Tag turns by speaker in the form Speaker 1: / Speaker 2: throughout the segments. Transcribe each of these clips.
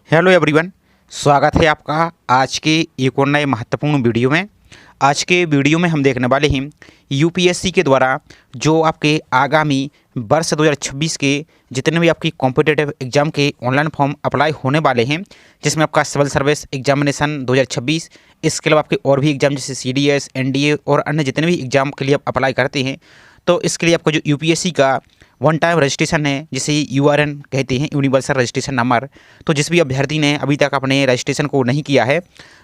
Speaker 1: Hello everyone, स्वागत है आपका आज के एक और नए महत्वपूर्ण वीडियो में। आज के वीडियो में हम देखने वाले हैं यूपीएससी के द्वारा जो आपके आगामी वर्ष 2026 के जितने भी आपकी कॉम्पिटिटिव एग्जाम के ऑनलाइन फॉर्म अप्लाई होने वाले हैं, जिसमें आपका सिविल सर्विस एग्जामिनेशन 2026, इसके अलावा आपके और भी एग्जाम जैसे सीडीएस, एनडीए और अन्य जितने भी एग्जाम के लिए आप अप्लाई करते हैं, तो इसके लिए आपको जो यूपीएससी का वन टाइम रजिस्ट्रेशन है, जिसे यूआरएन कहते हैं, यूनिवर्सल रजिस्ट्रेशन नंबर। तो जिस भी अभ्यर्थी ने अभी तक अपने रजिस्ट्रेशन को नहीं किया है,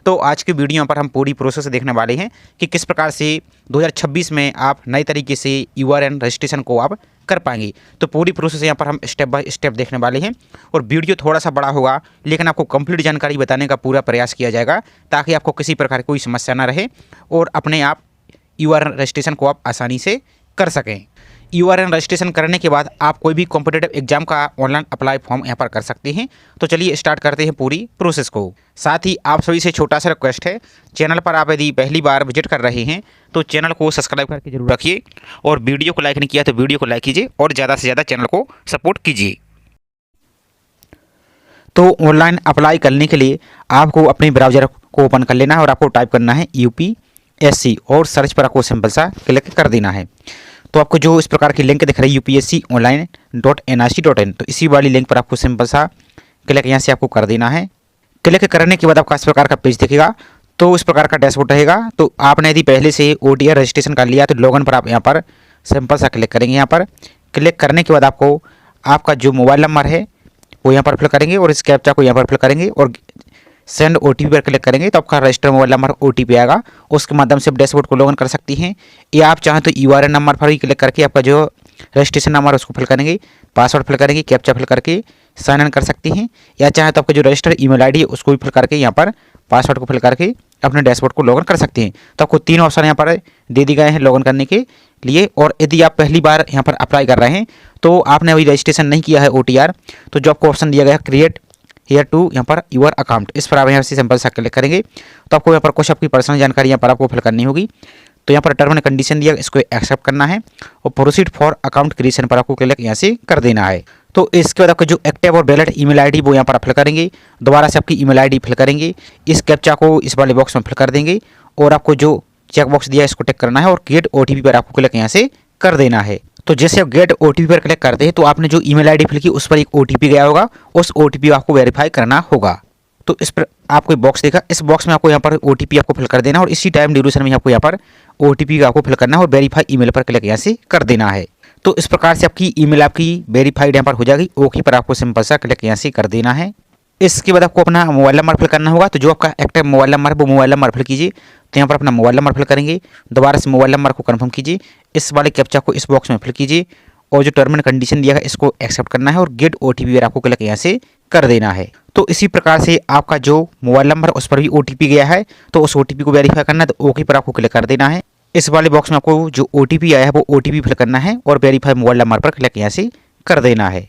Speaker 1: तो आज के वीडियो पर हम पूरी प्रोसेस देखने वाले हैं कि किस प्रकार से 2026 में आप नए तरीके से यूआरएन रजिस्ट्रेशन को आप कर पाएंगे। तो पूरी प्रोसेस यहाँ पर हम स्टेप बाय स्टेप देखने वाले हैं और वीडियो थोड़ा सा बड़ा होगा, लेकिन आपको कंप्लीट जानकारी बताने का पूरा प्रयास किया जाएगा ताकि आपको किसी प्रकार की कोई समस्या ना रहे और अपने आप यूआरएन रजिस्ट्रेशन को आप आसानी से कर सकें। यूआरएन रजिस्ट्रेशन करने के बाद आप कोई भी कॉम्पिटिटिव एग्जाम का ऑनलाइन अप्लाई फॉर्म यहाँ पर कर सकते हैं। तो चलिए स्टार्ट करते हैं पूरी प्रोसेस को। साथ ही आप सभी से छोटा सा रिक्वेस्ट है, चैनल पर आप यदि पहली बार विजिट कर रहे हैं तो चैनल को सब्सक्राइब करके जरूर रखिए और वीडियो को लाइक नहीं किया तो वीडियो को लाइक कीजिए और ज़्यादा से ज़्यादा चैनल को सपोर्ट कीजिए। तो ऑनलाइन अप्लाई करने के लिए आपको अपने ब्राउज़र को ओपन कर लेना है और आपको टाइप करना है यूपीएससी और सर्च पर आपको सिंपल सा क्लिक कर देना है। तो आपको जो इस प्रकार की लिंक दिख रही है upsconline.nic.in, तो इसी वाली लिंक पर आपको सिंपल सा क्लिक यहाँ से आपको कर देना है। क्लिक करने के बाद आपका इस प्रकार का पेज दिखेगा। तो इस प्रकार का डैशबोर्ड रहेगा। तो आपने यदि पहले से ओटीआर रजिस्ट्रेशन कर लिया तो लॉगिन पर आप यहाँ पर सिंपल सा क्लिक करेंगे। यहाँ पर क्लिक करने के बाद आपको आपका जो मोबाइल नंबर है वो यहाँ पर फिल करेंगे और इस कैप्चा को यहाँ पर फिल करेंगे और सेंड ओटीपी पर क्लिक करेंगे तो आपका रजिस्टर्ड मोबाइल नंबर ओटीपी आएगा। उसके माध्यम से आप डैशबोर्ड को लॉगिन कर सकती हैं, या आप चाहें तो यूआरएन नंबर पर ही क्लिक करके आपका जो रजिस्ट्रेशन नंबर है उसको फिल करेंगे, पासवर्ड फिल करेंगे, कैप्चा फिल करके साइन इन कर सकती हैं, या चाहे तो आपका जो रजिस्टर्ड ईमेल आईडी है उसको भी फिल करके यहाँ पर पासवर्ड को फिल करके अपने डैशबोर्ड को लॉगिन कर सकते हैं। तो आपको 3 ऑप्शन यहाँ पर दे दिए गए हैं लॉगिन करने के लिए। और यदि आप पहली बार यहाँ पर अप्लाई कर रहे हैं तो आपने अभी रजिस्ट्रेशन नहीं किया है ओटीआर, तो जो आपको ऑप्शन दिया गया है क्रिएट हेयर टू यहाँ पर यूर अकाउंट, इस पर आप यहाँ से सिंपल सा क्लिक करेंगे। तो आपको यहाँ पर कुछ आपकी पर्सनल जानकारी यहाँ पर आपको फिल करनी होगी। तो यहाँ पर टर्म एंड कंडीशन दिया, इसको एक्सेप्ट करना है और प्रोसीड फॉर अकाउंट क्रिएशन पर आपको क्लिक यहाँ से कर देना है। तो इसके बाद आपका जो एक्टिव और वैलिड ईमेल आईडी वो यहाँ पर फिल करेंगे, दोबारा से आपकी ईमेल आईडी फिल करेंगे, इस कैप्चा को इस वाले बॉक्स में फिल कर देंगे और आपको जो चेक बॉक्स दिया है इसको टिक करना है और गेट ओटीपी पर आपको क्लिक यहाँ से कर देना है। तो जैसे आप गेट ओटीपी पर क्लिक करते हैं तो आपने जो ईमेल आईडी फिल की उस पर एक ओटीपी गया होगा, उस ओटीपी आपको वेरीफाई करना होगा। तो इस पर आपको एक बॉक्स देखा, इस बॉक्स में आपको यहाँ पर ओटीपी आपको फिल कर देना और इसी टाइम ड्यूरेशन में आपको यहाँ पर ओटीपी आपको फिल करना है और वेरीफाई ईमेल पर क्लिक यहाँ से कर देना है। तो इस प्रकार से आपकी ईमेल आपकी वेरीफाइड यहाँ पर हो जाएगी। ओके पर आपको सिंपल सा क्लिक यहाँ से कर देना है। इसके बाद आपको अपना मोबाइल नंबर फिल करना होगा। तो जो आपका एक्टिव मोबाइल नंबर है वो मोबाइल नंबर फिल कीजिए। तो यहाँ पर अपना मोबाइल नंबर फिल करेंगे, दोबारा से मोबाइल नंबर को कंफर्म कीजिए, इस वाले कैप्चा को इस बॉक्स में फिल कीजिए और जो टर्म एंड कंडीशन दिया है इसको एक्सेप्ट करना है और गेट ओटीपी पर आपको क्लिक यहाँ से कर देना है। तो इसी प्रकार से आपका जो मोबाइल नंबर उस पर भी ओटीपी गया है तो उस ओटीपी को वेरीफाई करना है, तो ओके पर आपको क्लिक कर देना है। इस वाले बॉक्स में आपको जो ओटीपी आया है वो ओटीपी फिल करना है और वेरीफाई मोबाइल नंबर पर क्लिक यहाँ से कर देना है।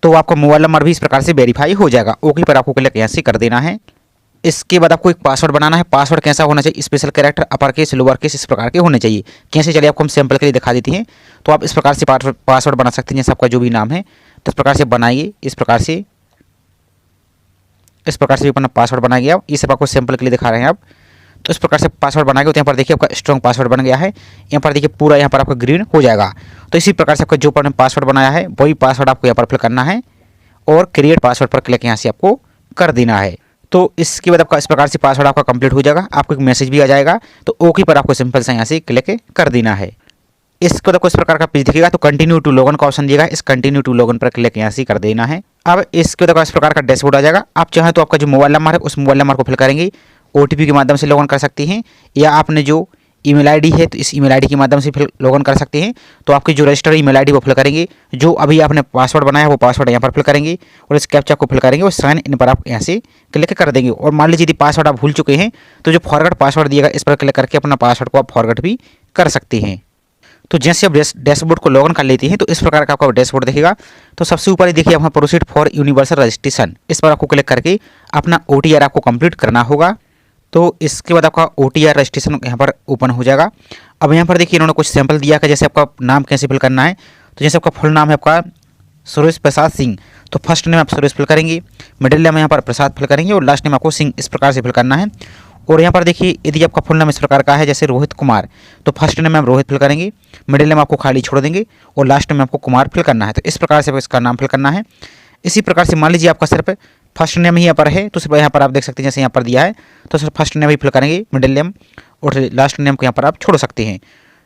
Speaker 1: तो आपका मोबाइल नंबर भी इस प्रकार से वेरीफाई हो जाएगा। ओके पर आपको क्लिक यहाँ से कर देना है। इसके बाद आपको एक पासवर्ड बनाना है। पासवर्ड कैसा होना चाहिए? Special character, upper case, lower case, इस प्रकार के होने चाहिए। कैसे, चलिए आपको हम सैंपल के लिए दिखा देती हैं। तो आप इस प्रकार से पासवर्ड बना सकते हैं, जैसे आपका जो भी नाम है तो इस प्रकार से बनाइए। इस प्रकार से अपना पासवर्ड बनाइए आप। ये सब आपको सैंपल के लिए दिखा रहे हैं आप। तो इस प्रकार से पासवर्ड बनाएंगे तो यहाँ पर देखिए आपका स्ट्रॉन्ग पासवर्ड बन गया है। यहाँ पर देखिए पूरा यहाँ पर आपका ग्रीन हो जाएगा। तो इसी प्रकार से आपका जो आपने पासवर्ड बनाया है वही पासवर्ड आपको यहाँ पर फिल करना है और क्रिएट पासवर्ड पर क्लिक यहाँ से आपको कर देना है। तो इसके बाद आपका इस प्रकार से पासवर्ड आपका कंप्लीट हो जाएगा। आपको एक मैसेज भी आ जाएगा। तो ओके पर आपको सिंपल से यहाँ से क्लिक कर देना है। इसके बाद आपको इस प्रकार का पेज दिखेगा। तो कंटिन्यू टू लॉगिन का ऑप्शन दिएगा, इस कंटिन्यू टू लॉगिन पर क्लिक यहाँ से कर देना है। अब इसके बाद इस प्रकार का डैशबोर्ड आ जाएगा। आप चाहें तो आपका जो मोबाइल नंबर है उस मोबाइल नंबर को फिल करेंगे, ओटीपी के माध्यम से लॉगिन कर सकती हैं, या आपने जो ईमेल आईडी है तो इस ईमेल आईडी के माध्यम से फिर लॉगिन कर सकते हैं। तो आपकी जो रजिस्टर्ड ईमेल आईडी वो फिल करेंगे, जो अभी आपने पासवर्ड बनाया है वो पासवर्ड यहाँ पर फिल करेंगे और इस कैप्चा को फिल करेंगे और साइन इन पर आप यहाँ से क्लिक कर देंगे। और मान लीजिए यदि पासवर्ड आप भूल चुके हैं तो जो फॉरगेट पासवर्ड दिएगा इस पर क्लिक करके अपना पासवर्ड को आप फॉरगेट भी कर सकते हैं। तो जैसे आप डैशबोर्ड को लॉगिन कर लेते हैं तो इस प्रकार का आपका डैशबोर्ड दिखेगा। तो सबसे ऊपर ही देखिए यहाँ प्रोसीड फॉर यूनिवर्सल रजिस्ट्रेशन, इस पर आपको क्लिक करके अपना ओटीआर आपको कंप्लीट करना होगा। तो इसके बाद आपका ओटीआर रजिस्ट्रेशन यहाँ पर ओपन हो जाएगा। अब यहाँ पर देखिए इन्होंने कुछ सैंपल दिया है, जैसे आपका नाम कैसे फिल करना है। तो जैसे आपका फुल नाम है आपका सुरेश प्रसाद सिंह, तो फर्स्ट नेम आप सुरेश फिल करेंगे, मिडिल नेम यहाँ पर प्रसाद फिल करेंगे और लास्ट नेम आपको सिंह इस प्रकार से फिल करना है। और यहाँ पर देखिए यदि आपका फुल नेम इस प्रकार का है जैसे रोहित कुमार, तो फर्स्ट नेम में आप रोहित फिल करेंगे, मिडिल नेम आपको खाली छोड़ देंगे और लास्ट में आपको कुमार फिल करना है। तो इस प्रकार से इसका नाम फिल करना है। इसी प्रकार से मान लीजिए आपका सिर्फ फर्स्ट नेम ही यहाँ पर है, तो सिर्फ यहाँ पर आप देख सकते हैं जैसे यहाँ पर दिया है, तो सिर्फ फर्स्ट नेम ही फिल करेंगे, मिडिल नेम और लास्ट नेम को यहाँ पर आप छोड़ सकते हैं।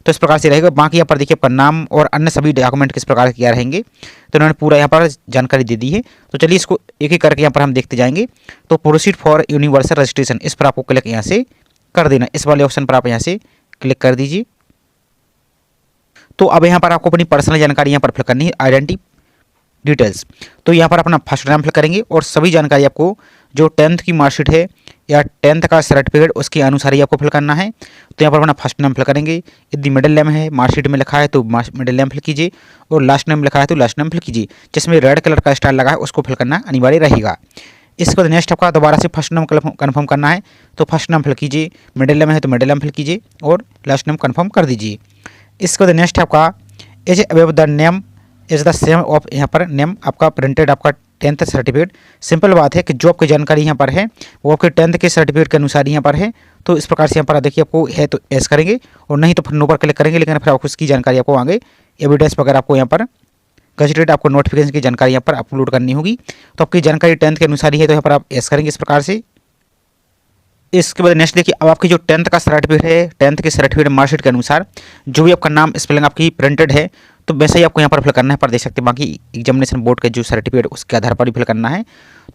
Speaker 1: तो इस प्रकार से रहेगा। बाकी यहाँ पर देखिए आपका नाम और अन्य सभी डॉक्यूमेंट किस प्रकार के क्या रहेंगे, तो इन्होंने पूरा यहाँ पर जानकारी दे दी है। तो चलिए इसको एक एक करके यहाँ पर हम देखते जाएंगे। तो प्रोसीड फॉर यूनिवर्सल रजिस्ट्रेशन इस पर आपको क्लिक यहाँ से कर देना, इस वाले ऑप्शन पर आप यहाँ से क्लिक कर दीजिए। तो अब यहाँ पर आपको अपनी पर्सनल जानकारी यहाँ पर फिल करनी है, आइडेंटिटी डिटेल्स। तो यहाँ पर अपना फर्स्ट नाम फिल करेंगे और सभी जानकारी आपको जो 10th की मार्कशीट है या 10th का सर्टिफिकेट उसके अनुसार ही आपको फिल करना है। तो यहाँ पर अपना फर्स्ट नाम फिल करेंगे, यदि मिडिल नेम है मार्कशीट में लिखा है तो मिडिल नेम फिल कीजिए और लास्ट नेम लिखा है तो लास्ट नेम फिल कीजिए। जिसमें रेड कलर का स्टार लगा है उसको फिल करना अनिवार्य रहेगा। इसके बाद नेक्स्ट आपका दोबारा से फर्स्ट नेम कन्फर्म करना है, तो फर्स्ट नाम फिल कीजिए, मिडिल नेम है तो मिडिल नेम फिल कीजिए और लास्ट नेम कन्फर्म कर दीजिए। इसके बाद नेक्स्ट आपका as above the name is the same of यहाँ पर नेम आपका प्रिंटेड आपका 10th सर्टिफिकेट। सिंपल बात है कि जो आपकी जानकारी यहाँ पर है वो आपके 10th के सर्टिफिकेट के अनुसार यहाँ पर है। तो इस प्रकार से यहाँ पर देखिए आपको है तो एस करेंगे और नहीं तो फिर नो पर क्लिक करेंगे, लेकिन फिर आपको उसकी जानकारी आपको आगे एविडेंस वगैरह आपको यहाँ पर गजटेड आपको नोटिफिकेशन की जानकारी यहाँ पर अपलोड करनी होगी। तो आपकी जानकारी 10th के अनुसार ही है तो यहाँ पर आप एस करेंगे इस प्रकार से। इसके बाद नेक्स्ट देखिए अब आपकी जो 10th का सर्टिफिकेट है 10th के सर्टिफिकेट मार्कशीट के अनुसार जो भी आपका नाम स्पेलिंग आपकी प्रिंटेड है तो वैसे ही आपको यहाँ पर फिल करना है। पर देख सकते हैं बाकी एग्जामिनेशन बोर्ड का जो सर्टिफिकेट उसके आधार पर भी फिल करना है।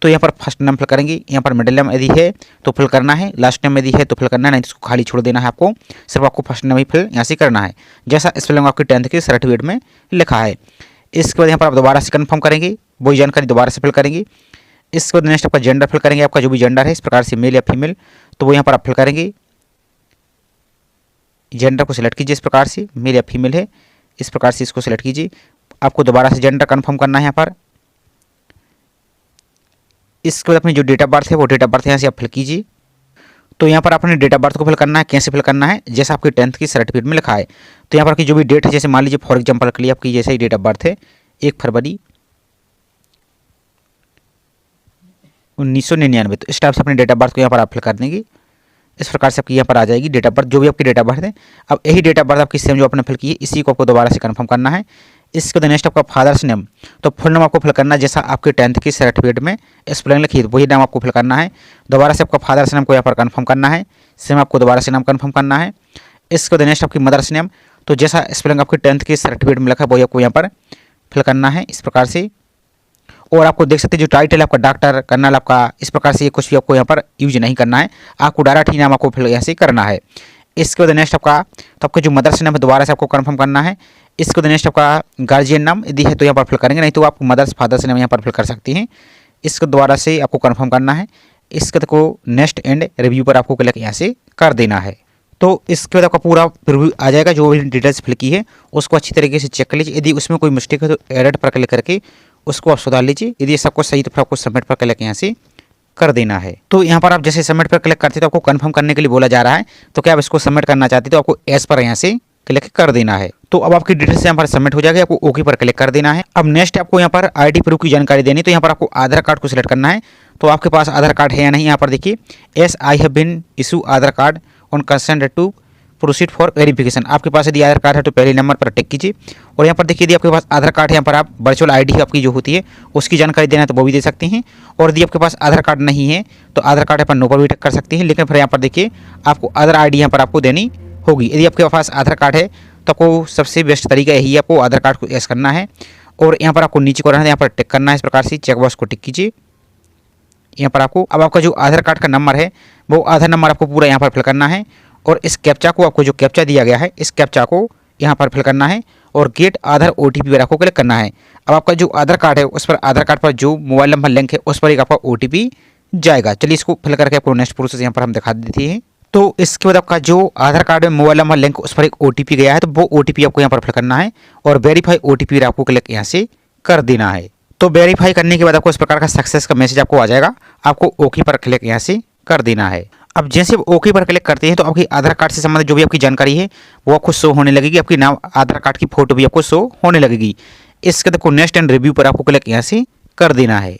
Speaker 1: तो यहाँ पर फर्स्ट नाम फिल करेंगे, यहाँ पर मिडिल नेम यदि है तो फिल करना है, लास्ट नेम यदि है तो फिल करना है, नहीं तो उसको खाली छोड़ देना है आपको। सिर्फ आपको फर्स्ट नेम ही फिल यहाँ से करना है जैसा स्पेलिंग आपकी 10th के सर्टिफिकेट में लिखा है। इसके बाद यहाँ पर आप दोबारा से कन्फर्म करेंगे, वही जानकारी दोबारा से फिल करेंगे। इसके बाद नेक्स्ट आपका जेंडर फिल करेंगे, आपका जो भी जेंडर है इस प्रकार से मेल या फीमेल तो वो यहाँ पर आप फिल करेंगे। जेंडर को सिलेक्ट कीजिए इस प्रकार से, मेल या फीमेल है इस प्रकार से इसको सिलेक्ट कीजिए। आपको दोबारा से जेंडर कंफर्म करना है यहाँ पर। इसके बाद अपनी जो डेट ऑफ बर्थ है वो डेट ऑफ बर्थ यहाँ से आप फिल कीजिए। तो यहाँ पर अपने डेट ऑफ बर्थ को फिल करना है, कैसे फिल करना है जैसा आपकी 10th की सर्टिफिकेट में लिखा है। तो यहाँ पर आपकी जो भी डेट है जैसे मान लीजिए फॉर एग्जाम्पल के लिए आपकी जैसे ही डेट ऑफ बर्थ है 1 फरवरी 1999, तो इस टाइप से अपने डेट ऑफ बर्थ को यहाँ पर आप फिल कर देंगे। इस प्रकार से आपकी यहाँ पर आ जाएगी डेट ऑफ बर्थ, जो भी आपकी डेट ऑफ बर्थ है। अब यही डेट ऑफ बर्थ आपकी सेम जो आपने फिल की है इसी को आपको दोबारा से कंफर्म करना है। इसके बाद नेक्स्ट आपका फादर्स नेम, तो फुल नेम आपको फिल करना है जैसा आपके 10th की सर्टिफिकेट में स्पेलिंग लिखी है वही नाम आपको फिल करना है। दोबारा से आपका फादर्स नेम को यहाँ पर कंफर्म करना है, सेम आपको दोबारा से नाम कंफर्म करना है। इसके बाद नेक्स्ट आपकी मदर्स नेम, तो जैसा स्पेलिंग आपके 10th की सर्टिफिकेट में लिखा है वही आपको यहाँ पर फिल करना है इस प्रकार से। और आपको देख सकते हैं जो टाइटल आपका डॉक्टर कर्नल आपका इस प्रकार से ये कुछ भी आपको यहाँ पर यूज नहीं करना है, आपको डायरेक्ट ही नाम आपको फिल यहाँ से करना है। इसके बाद नेक्स्ट आपका तो आपका जो मदर्स नेम है दोबारा से आपको कंफर्म करना है। इसके बाद नेक्स्ट आपका गार्जियन नाम यदि है तो यहाँ पर फिल करेंगे, नहीं तो आप मदर्स फादर्स नेम यहाँ पर फिल कर सकती हैं। इसको दोबारा से आपको कंफर्म करना है। इसके को नेक्स्ट एंड रिव्यू पर आपको क्लिक यहाँ से कर देना है। तो इसके बाद आपका पूरा रिव्यू आ जाएगा, जो भी डिटेल्स फिल की है उसको अच्छी तरीके से चेक कर लीजिए। यदि उसमें कोई मिस्टेक है तो एडिट पर क्लिक करके उसको आप सुधार लीजिए। यदि सब कुछ सही तो फिर आपको सबमिट पर क्लिक यहाँ से कर देना है। तो यहाँ पर आप जैसे सबमिट पर क्लिक करते हैं तो आपको कंफर्म करने के लिए बोला जा रहा है, तो क्या आप इसको सबमिट करना चाहते हैं तो आपको एस पर यहाँ से क्लिक कर देना है। तो अब आपकी डिटेल्स यहाँ पर सबमिट हो जाएगी, आपको ओके पर क्लिक कर देना है। अब नेक्स्ट आपको यहाँ पर आईडी प्रूफ की जानकारी देनी, तो यहाँ पर आपको आधार कार्ड को सिलेक्ट करना है। तो आपके पास आधार कार्ड है या नहीं, यहाँ पर देखिए as I have been issue Aadhaar card on consent to proceed for verification. आपके पास यदि आधार कार्ड है तो पहले नंबर पर टिक कीजिए। और यहाँ पर देखिए यदि आपके पास आधार कार्ड है यहाँ पर आप वर्चुअल आईडी आपकी जो होती है उसकी जानकारी देना है तो वो भी दे सकते हैं। और यदि आपके पास आधार कार्ड नहीं है तो आधार कार्ड पर नो पर भी टिक कर सकते हैं, लेकिन फिर यहाँ पर देखिए आपको अदर आईडी यहाँ पर आपको देनी होगी। यदि आपके पास आधार कार्ड है तो आपको सबसे बेस्ट तरीका यही है, आपको आधार कार्ड को एस करना है और यहाँ पर आपको नीचे को रहना है, यहाँ पर टिक करना है। इस प्रकार से चेक बॉक्स को टिक कीजिए। यहाँ पर आपको अब आपका जो आधार कार्ड का नंबर है वो आधार नंबर आपको पूरा यहाँ पर फिल करना है। और इस कैप्चा को आपको जो कैप्चा दिया गया है इस कैप्चा को यहाँ पर फिल करना है और गेट आधार OTP पर आपको क्लिक करना है। अब आपका जो आधार कार्ड है उस पर आधार कार्ड पर जो मोबाइल नंबर लिंक है उस पर एक आपका OTP जाएगा। चलिए इसको फिल करके आपको नेक्स्ट प्रोसेस यहाँ पर हम दिखा देते हैं। तो इसके बाद आपका जो आधार कार्ड में मोबाइल नंबर लिंक उस पर एक OTP गया है तो वो OTP आपको यहाँ पर फिल करना है और वेरीफाई OTP पर आपको क्लिक यहाँ से कर देना है। तो वेरीफाई करने के बाद आपको इस प्रकार का सक्सेस का मैसेज आपको आ जाएगा, आपको ओके पर क्लिक यहाँ से कर देना है। अब जैसे ओके पर क्लिक करते हैं तो आपकी आधार कार्ड से संबंधित जो भी आपकी जानकारी है वो आपको शो होने लगेगी, आपकी नाम आधार कार्ड की फोटो भी आपको शो होने लगेगी। इसके देखो नेक्स्ट एंड रिव्यू पर आपको क्लिक यहाँ से कर देना है।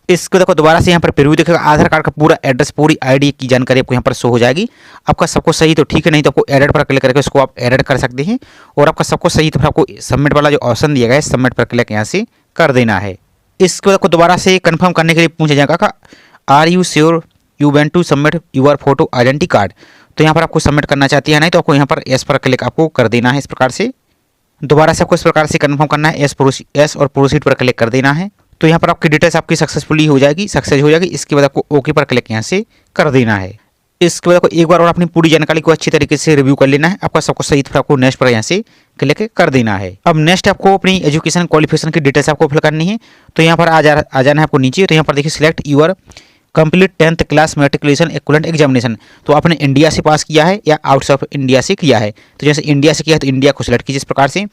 Speaker 1: इसको देखो दोबारा से यहाँ पर प्रीव्यू दिखेगा, आधार कार्ड का पूरा एड्रेस, पूरी आईडी की जानकारी आपको यहाँ पर शो हो जाएगी। आपका सबको सही तो ठीक है, नहीं तो आपको एडिट पर क्लिक करके उसको आप एडिट कर सकते हैं। और आपका सबको सही तो फिर आपको सबमिट वाला जो ऑप्शन दिया गया है, सबमिट पर क्लिक यहाँ से कर देना है। इसको देखो दोबारा से कंफर्म करने के लिए पूछा जाएगा are you sure you want to submit your photo identity card. तो यहाँ पर आपको सबमिट करना चाहती है, नहीं तो आपको यहाँ पर एस पर क्लिक आपको कर देना है। इस प्रकार से दोबारा से आपको इस प्रकार से कंफर्म करना है, एस और प्रोसीड पर क्लिक कर देना है। तो यहाँ पर आपकी डिटेल्स आपकी सक्सेसफुली हो जाएगी, सक्सेस हो जाएगी। इसके बाद आपको ओके पर क्लिक यहाँ से कर देना है। इसके बाद आपको एक बार और अपनी पूरी जानकारी को अच्छी तरीके से रिव्यू कर लेना है। आपका सबको सही तो आपको नेक्स्ट पर यहाँ से क्लिक कर देना है। अब नेक्स्ट आपको अपनी एजुकेशन क्वालिफिकेशन की डिटेल्स आपको फिल करनी है। तो यहाँ पर आ जाना है आपको नीचे। तो यहाँ पर देखिए select your complete 10th class matriculation equivalent examination. तो आपने इंडिया से पास किया है या आउटसाइड ऑफ इंडिया से किया है। तो जैसे इंडिया से किया है तो इंडिया को सिलेक्ट कीजिए इस प्रकार से।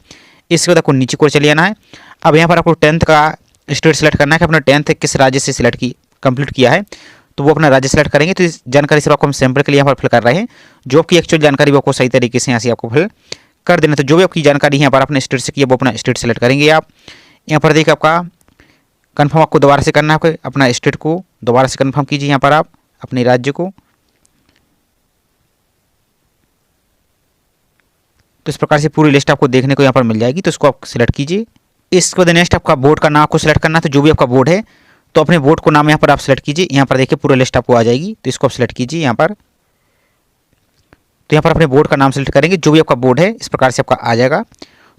Speaker 1: इसके बाद आपको नीचे को चले जाना है। अब यहाँ पर आपको 10th का स्टेट सेलेक्ट करना है कि अपना 10th किस राज्य से सिलेक्ट की कंप्लीट किया है, तो वो अपना राज्य सेलेक्ट करेंगे। तो इस जानकारी से आपको हम सैंपल के लिए यहाँ पर फिल कर रहे हैं। जो आपकी एक्चुअल जानकारी वो आपको सही तरीके से यहाँ से आपको फिल कर देना। तो जो भी आपकी जानकारी यहाँ पर अपने स्टेट से किया वो अपना स्टेट सेलेक्ट करेंगे आप। यहाँ पर देखिए आपका कन्फर्म आपको दोबारा से करना है, अपना स्टेट को दोबारा से कन्फर्म कीजिए यहाँ पर आप अपने राज्य को। तो इस प्रकार से पूरी लिस्ट आपको देखने को यहाँ पर मिल जाएगी। तो इसको आप सिलेक्ट कीजिए। इसके बाद नेक्स्ट आपका बोर्ड का नाम आपको सिलेक्ट करना है। तो जो भी आपका बोर्ड है तो अपने बोर्ड को नाम यहाँ पर आप सिलेक्ट कीजिए। यहाँ पर देखिए पूरा लिस्ट आपको आ जाएगी। तो इसको आप सिलेक्ट कीजिए यहाँ पर। तो यहाँ पर अपने बोर्ड का नाम सेलेक्ट करेंगे, जो भी आपका बोर्ड है इस प्रकार से आपका आ जाएगा।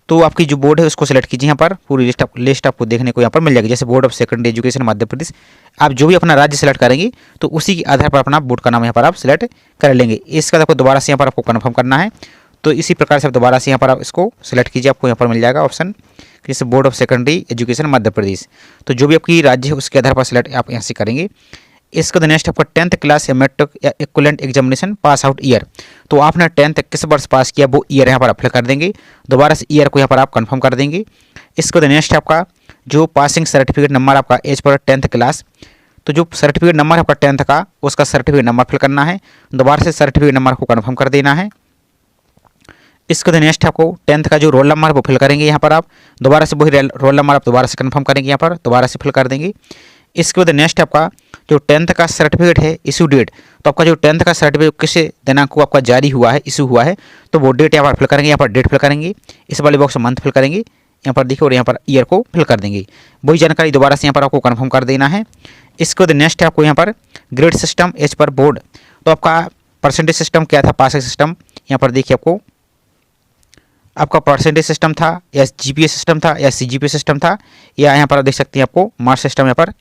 Speaker 1: तो आपकी जो बोर्ड है उसको सिलेक्ट कीजिए। यहाँ पर पूरी लिस्ट आपको देखने को यहाँ पर मिल जाएगी। जैसे board of secondary education Madhya Pradesh, आप जो भी अपना राज्य सेलेक्ट करेंगे तो उसी के आधार पर अपना बोर्ड का नाम यहाँ पर आप सिलेक्ट कर लेंगे। इसके बाद आपको दोबारा से यहाँ पर आपको कन्फर्म करना है। तो इसी प्रकार से आप दोबारा से यहाँ पर आप इसको सिलेक्ट कीजिए। आपको यहाँ पर मिल जाएगा ऑप्शन जैसे board of secondary education Madhya Pradesh. तो जो भी आपकी राज्य है उसके आधार पर सिलेक्ट आप यहाँ से करेंगे। इसके बाद नेक्स्ट आपका 10th क्लास या मैट्रिक या equivalent examination pass out year. तो आपने 10th किस वर्ष पास किया वो ईयर यहाँ पर अप्लाई कर देंगे। दोबारा से ईयर को यहाँ पर आप कंफर्म कर देंगे। इसके बाद नेक्स्ट आपका जो पासिंग सर्टिफिकेट नंबर आपका एज पर 10th क्लास, तो जो सर्टिफिकेट नंबर आपका 10th का उसका सर्टिफिकेट नंबर फिल करना है। दोबारा से सर्टिफिकेट नंबर को कन्फर्म कर देना है। इसके बाद नेक्स्ट आपको 10th का जो रोल नंबर वो फिल करेंगे। यहाँ पर आप दोबारा से वही रोल नंबर आप दोबारा से कंफर्म करेंगे, यहाँ पर दोबारा से फिल कर देंगे। इसके बाद नेक्स्ट आपका जो 10th का सर्टिफिकेट है इशू डेट, तो आपका जो 10th का सर्टिफिकेट किस दिनांक को आपका जारी हुआ है, इशू हुआ है, तो वो डेट यहाँ पर फिल करेंगे। यहाँ पर डेट फिल करेंगे, इस वाले बॉक्स में मंथ फिल करेंगे यहाँ पर देखिए, और यहाँ पर ईयर को फिल कर देंगे। वही जानकारी दोबारा से यहाँ पर आपको कन्फर्म कर देना है। इसके बाद नेक्स्ट आपको यहाँ पर grade system as per board, तो आपका परसेंटेज सिस्टम क्या था, पासिंग सिस्टम। यहाँ पर देखिए आपका परसेंटेज सिस्टम था या जीपीए सिस्टम था या सीजीपीए सिस्टम था, या यहाँ पर आप देख सकते हैं आपको मार्क्स सिस्टम यहाँ पर